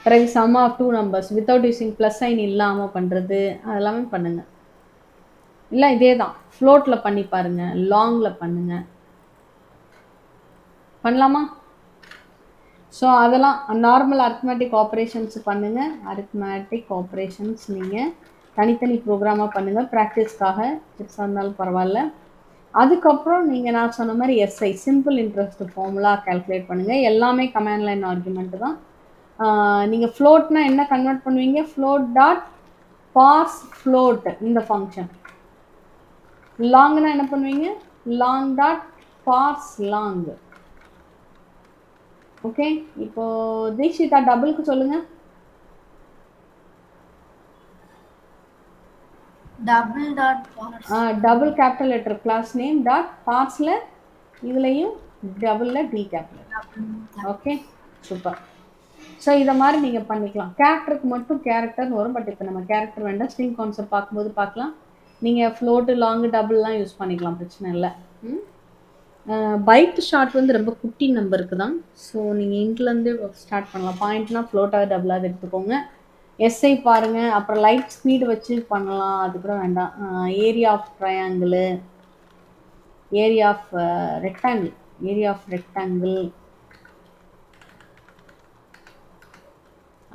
பிறகு sum of 2 numbers without using plus sign இல்லாமல் பண்ணுறது அதெல்லாமே பண்ணுங்கள். இல்லை இதே தான், ஃப்ளோட்டில் பண்ணி பாருங்கள், லாங்கில் பண்ணுங்கள். பண்ணலாமா? ஸோ அதெல்லாம் நார்மல் அரித்மேட்டிக் ஆப்ரேஷன்ஸ் பண்ணுங்கள். அரித்மேட்டிக் ஆப்ரேஷன்ஸ் நீங்கள் தனித்தனி ப்ரோக்ராமாக பண்ணுங்கள் ப்ராக்டிஸ்க்காக. டிப்ஸாக இருந்தாலும் பரவாயில்ல. அதுக்கப்புறம் நீங்கள் நான் சொன்ன மாதிரி SI simple interest formula calculate பண்ணுங்கள். எல்லாமே கமாண்ட் லைன் ஆர்குமெண்ட்டு தான். நீங்கள் ஃப்ளோட்னா என்ன கன்வெர்ட் பண்ணுவீங்க? ஃப்ளோட் டாட் பார்ஸ் ஃப்ளோட் இந்த ஃபங்க்ஷன். லாங்னா என்ன பண்ணுவீங்க? Long dot parse long. Okay, இப்போ தீக்ஷிதா டபுளுக்கு சொல்லுங்க. Double capital letter class name dot பார்ஸ்ல இதுலையும் டபுள்ல D capital. Okay, super. So இதை மாதிரி நீங்கள் பண்ணிக்கலாம். கேரக்டருக்கு மட்டும் கேரக்டர்னு வரும். பட் இப்போ நம்ம கேரக்டர் வேண்டாம், ஸ்ட்ரிங் கான்செப்ட் பார்க்கும்போது பார்க்கலாம். நீங்கள் ஃப்ளோட்டு லாங்கு டபுள்லாம் யூஸ் பண்ணிக்கலாம், பிரச்சனை இல்லை. பைட் ஷார்ட் வந்து ரொம்ப குட்டி நம்பருக்கு தான். ஸோ நீங்கள் இங்கிலேருந்து ஸ்டார்ட் பண்ணலாம். பாயிண்ட்னா ஃப்ளோட்டாக டபுளாக எடுத்துக்கோங்க. எஸ்ஐ பாருங்கள். அப்புறம் லைட் ஸ்பீடு வச்சு பண்ணலாம், அதுக்கப்புறம் வேண்டாம். Area of triangle, area of rectangle,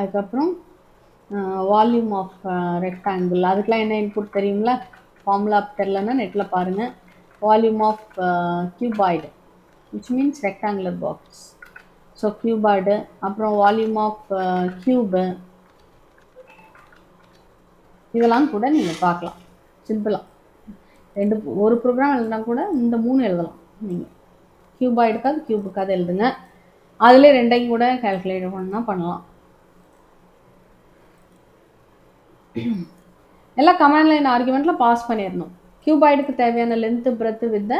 அதுக்கப்புறம் வால்யூம் ஆஃப் ரெக்டாங்கிள். அதுக்கெலாம் என்ன இன்புட் தெரியுங்களா? ஃபார்முலா தெரிலன்னா நெட்டில் பாருங்கள். Volume of cuboid which means rectangular box. So cuboid. அப்புறம் வால்யூம் ஆஃப் cube. இதெல்லாம் கூட நீங்கள் பார்க்கலாம் சிம்பிளாக. ஒரு ப்ரோக்ராம் எழுதினா கூட இந்த 3 எழுதலாம் நீங்கள். கியூபாய்டுக்காது கியூபுக்காது எழுதுங்க. அதிலே 2ஐயும் கூட கால்குலேட் பண்ணால் பண்ணலாம். எல்லாம் கமாண்ட் லைன் ஆர்குமெண்ட்டில் பாஸ் பண்ணிடணும். கியூபாய்டுக்கு தேவையான லென்த்து பிரெத்து வித்தை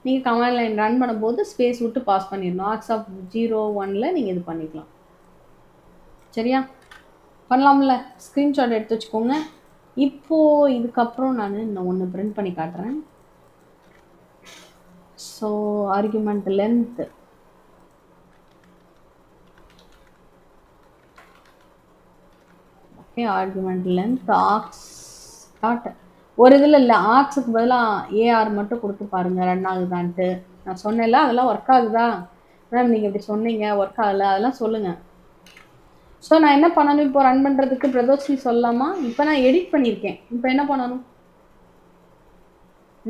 நீங்கள் கமாண்ட் லைன் ரன் பண்ணும்போது ஸ்பேஸ் விட்டு பாஸ் பண்ணிடணும். ஆர்க்ஸ் ஆஃப் 0 1 நீங்கள் இது பண்ணிக்கலாம். சரியா? பண்ணலாம்ல? ஸ்க்ரீன்ஷாட் எடுத்து வச்சுக்கோங்க. இப்போது இதுக்கப்புறம் நான் இன்னும் ஒன்று பிரிண்ட் பண்ணி காட்டுறேன். So argument length okay, argument length arcs dot ஒரு இதில் இல்லை, ஆர்க்ஸுக்கு பதிலாக ஏஆர் மட்டும் கொடுத்து பாருங்கள் ரன் ஆகுதான்ட்டு. நான் சொன்னேன்ல அதெல்லாம் ஒர்க் ஆகுதா மேம், நீங்கள் இப்படி சொன்னீங்க ஒர்க் ஆகலை, அதெல்லாம் சொல்லுங்கள். ஸோ நான் என்ன பண்ணணும் இப்போ ரன் பண்ணுறதுக்கு பிரதோஷி சொல்லலாமா? இப்போ நான் எடிட் பண்ணியிருக்கேன். இப்போ என்ன பண்ணணும்?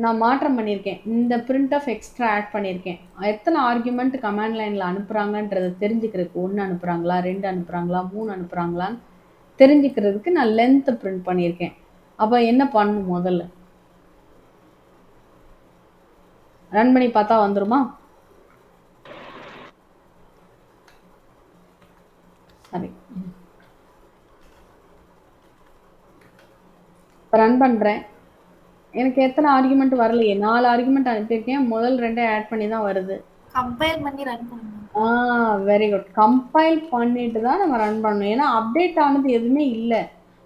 நான் மாற்றம் பண்ணியிருக்கேன். இந்த பிரிண்ட் ஆஃப் எக்ஸ்ட்ரா ஆட் பண்ணியிருக்கேன். எத்தனை ஆர்குமெண்ட் கமாண்ட் லைனில் அனுப்புகிறாங்கன்றதை தெரிஞ்சுக்கிறதுக்கு 1 அனுப்புகிறாங்களா 2 அனுப்புகிறாங்களா 3 அனுப்புகிறாங்களான்னு தெரிஞ்சுக்கிறதுக்கு நான் லென்த்து பிரிண்ட் பண்ணியிருக்கேன். அப்போ என்ன பண்ணணும்? முதல்ல ரன் பண்ணி பார்த்தா வந்துருமா? சரி, இப்போ ரன் பண்ணுறேன். எனக்கு எத்தனை ஆர்குமெண்ட் வரலையே, 4 ஆர்குமெண்ட் அனுப்பியிருக்கேன். முதல் 2 ஆட் பண்ணி தான் வருது. கம்பைல் பண்ணி ரன் பண்ணுங்க. Very good. கம்பைல் பண்ணிட்டு தான் நம்ம ரன் பண்ணணும். ஏன்னா அப்டேட் ஆனது எதுவுமே இல்லை.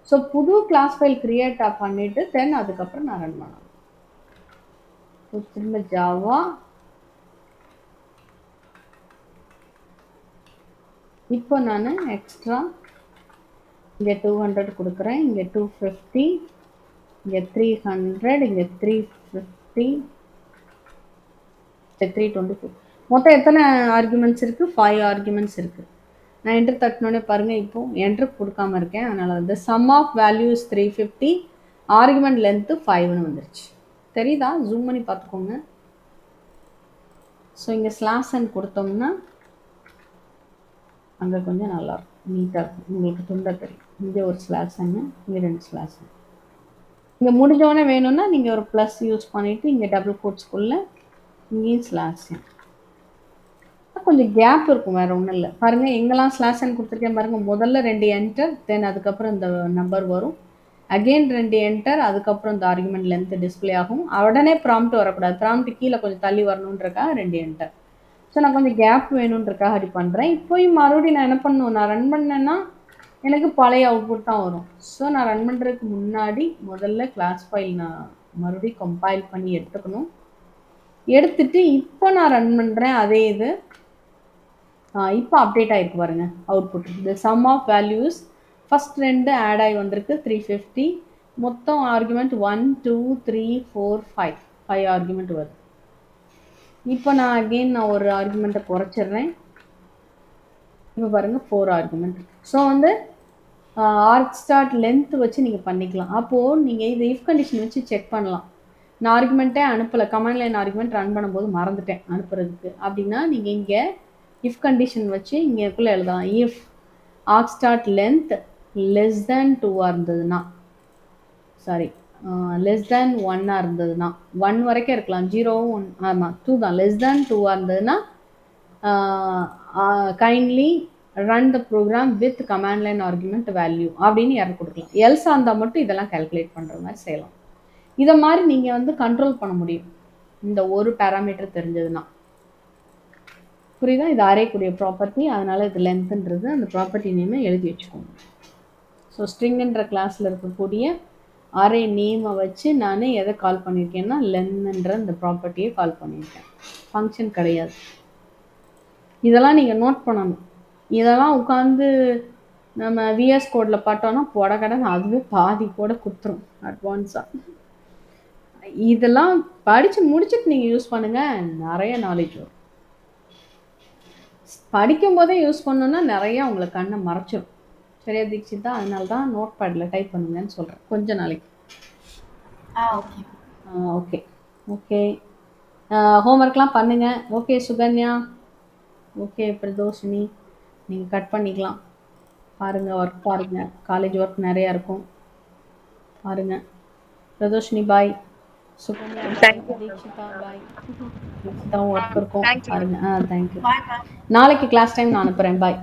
ஸோ புது கிளாஸ் ஃபைல் கிரியேட் பண்ணிட்டு தென் அதுக்கப்புறம் நான் ரன் பண்ணணும். ஸோ திரும்ப ஜாவா இப்போ நான் எக்ஸ்ட்ரா இங்கே 200 கொடுக்குறேன், இங்கே 250, இங்கே 300, இங்கே 350, 325. மொத்தம் எத்தனை ஆர்குமெண்ட்ஸ் இருக்குது? 5 ஆர்குமெண்ட்ஸ் இருக்குது. நான் என்ட்ரு தட்டினோடனே பாருங்கள், இப்போது என்ட்ரு கொடுக்காம இருக்கேன். அதனால் வந்து sum of values 350, argument length 5ன்னு வந்துருச்சு. தெரியுதா? ஜூம் பண்ணி பார்த்துக்கோங்க. ஸோ இங்கே ஸ்லாஷன் கொடுத்தோம்னா அங்கே கொஞ்சம் நல்லாயிருக்கும், நீட்டாக இருக்கும். உங்களுக்கு துண்டா தெரியும். இங்கே ஒரு ஸ்லாஷன்னு, இங்கே 2 ஸ்லாஷன். இங்கே முடிஞ்சோடனே வேணும்னா நீங்கள் ஒரு ப்ளஸ் யூஸ் பண்ணிவிட்டு இங்கே டபுள் கோட்ஸ்குள்ளே இங்கேயும் ஸ்லாஷன். கொஞ்சம் கேப் இருக்கும், வேறு ஒன்றும் இல்லை. பாருங்கள் எங்கெல்லாம் ஸ்லாஷன் கொடுத்துருக்கேன் பாருங்கள். முதல்ல 2 என்டர், தென் அதுக்கப்புறம் இந்த நம்பர் வரும். அகெயின் 2 என்டர், அதுக்கப்புறம் இந்த ஆர்குமெண்ட் லென்த்து டிஸ்பிளே ஆகும். உடனே ப்ராம்ப்ட் வரக்கூடாது, ப்ராம்ப்ட் கீழே கொஞ்சம் தள்ளி வரணுன்றக்காக 2 என்டர். ஸோ நான் கொஞ்சம் கேப் வேணுன்றக்காக அப்படி பண்ணுறேன். இப்போயும் மறுபடியும் நான் என்ன பண்ணணும்? நான் ரன் பண்ணேன்னா எனக்கு பழைய அவுட்புட் தான் வரும். ஸோ நான் ரன் பண்ணுறதுக்கு முன்னாடி முதல்ல கிளாஸ் ஃபைல் நான் மறுபடியும் கம்பைல் பண்ணி எடுத்துக்கணும். எடுத்துட்டு இப்போ நான் ரன் பண்ணுறேன் அதே இது. இப்போ அப்டேட் ஆகிருக்கு பாருங்கள் அவுட்புட். இந்த sum of values first 2 add ஆகி வந்திருக்கு 350. மொத்தம் ஆர்குமெண்ட் 1 2 3 4 5 ஆர்குமெண்ட் வருது. இப்போ நான் அகெயின் நான் ஒரு ஆர்குமெண்ட்டை குறைச்சிட்றேன். இப்போ பாருங்கள் 4 ஆர்குமெண்ட். ஸோ வந்து ஆர்க் ஸ்டார்ட் லென்த்து வச்சு நீங்கள் பண்ணிக்கலாம். அப்போது நீங்கள் இதை இஃப் கண்டிஷன் வச்சு செக் பண்ணலாம். நான் ஆர்குமெண்ட்டே அனுப்பலை, கமாண்ட் லைன் ஆர்குமெண்ட் ரன் பண்ணும்போது மறந்துட்டேன் அனுப்புறதுக்கு அப்படின்னா நீங்கள் இங்கே இஃப் கண்டிஷன் வச்சு இங்கேக்குள்ளே எழுதலாம். If arg start length less than 2ஆக இருந்ததுன்னா, சாரி லெஸ் தேன் 1ஆக இருந்ததுன்னா, 1 வரைக்கும் இருக்கலாம், 0 1 ஆமாம் 2 தான், லெஸ் தேன் 2ஆக இருந்ததுன்னா kindly run the program with command line argument value அப்படின்னு யாரும் கொடுக்கலாம். எல்ஸாக இருந்தால் மட்டும் இதெல்லாம் கால்குலேட் பண்ணுற மாதிரி செய்யலாம். இதை மாதிரி நீங்கள் வந்து கண்ட்ரோல் பண்ண முடியும் இந்த ஒரு பேராமீட்டர் தெரிஞ்சதுன்னா. புரியுதா? இது அறையக்கூடிய ப்ராப்பர்ட்டி, அதனால் இது லென்த்துன்றது அந்த ப்ராப்பர்ட்டி நேமை எழுதி வச்சுக்கோங்க. ஸோ ஸ்ட்ரிங்குன்ற கிளாஸில் இருக்கக்கூடிய அரே நேமை வச்சு நான் எதை கால் பண்ணியிருக்கேன்னா லென்ன்ற இந்த ப்ராப்பர்ட்டியை கால் பண்ணியிருக்கேன், ஃபங்க்ஷன் கிடையாது. இதெல்லாம் நீங்கள் நோட் பண்ணணும். இதெல்லாம் உட்காந்து நம்ம விஎஸ் கோடில் பார்த்தோன்னா கடன் அதுவே பாதி கூட கொடுத்துரும் அட்வான்ஸாக. இதெல்லாம் படித்து முடிச்சுட்டு நீங்கள் யூஸ் பண்ணுங்கள், நிறைய நாலேஜ் வரும். படிக்கும் போதே யூஸ் பண்ணோன்னா நிறையா உங்களுக்கு கண்ணை மறைச்சிடும். சரியா தீக்ஷிதா? அதனால தான் நோட் பேடில் டைப் பண்ணுங்கன்னு சொல்கிறேன் கொஞ்ச நாளைக்கு. ஓகே ஓகே ஓகே, ஹோம்ஒர்க்லாம் பண்ணுங்கள். ஓகே சுகன்யா, ஓகே பிரதோஷினி, நீங்கள் கட் பண்ணிக்கலாம். பாருங்கள், ஒர்க் பாருங்கள், காலேஜ் ஒர்க் நிறையா இருக்கும் பாருங்கள். பிரதோஷினி பாய், சுகன்யா பாய், தீக்ஷிதா பாய். தீக்ஷிதாவும் ஒர்க் இருக்கும் பாருங்கள். தேங்க்யூ. நாளைக்கு கிளாஸ் டைம் நான் அனுப்புகிறேன். பாய்.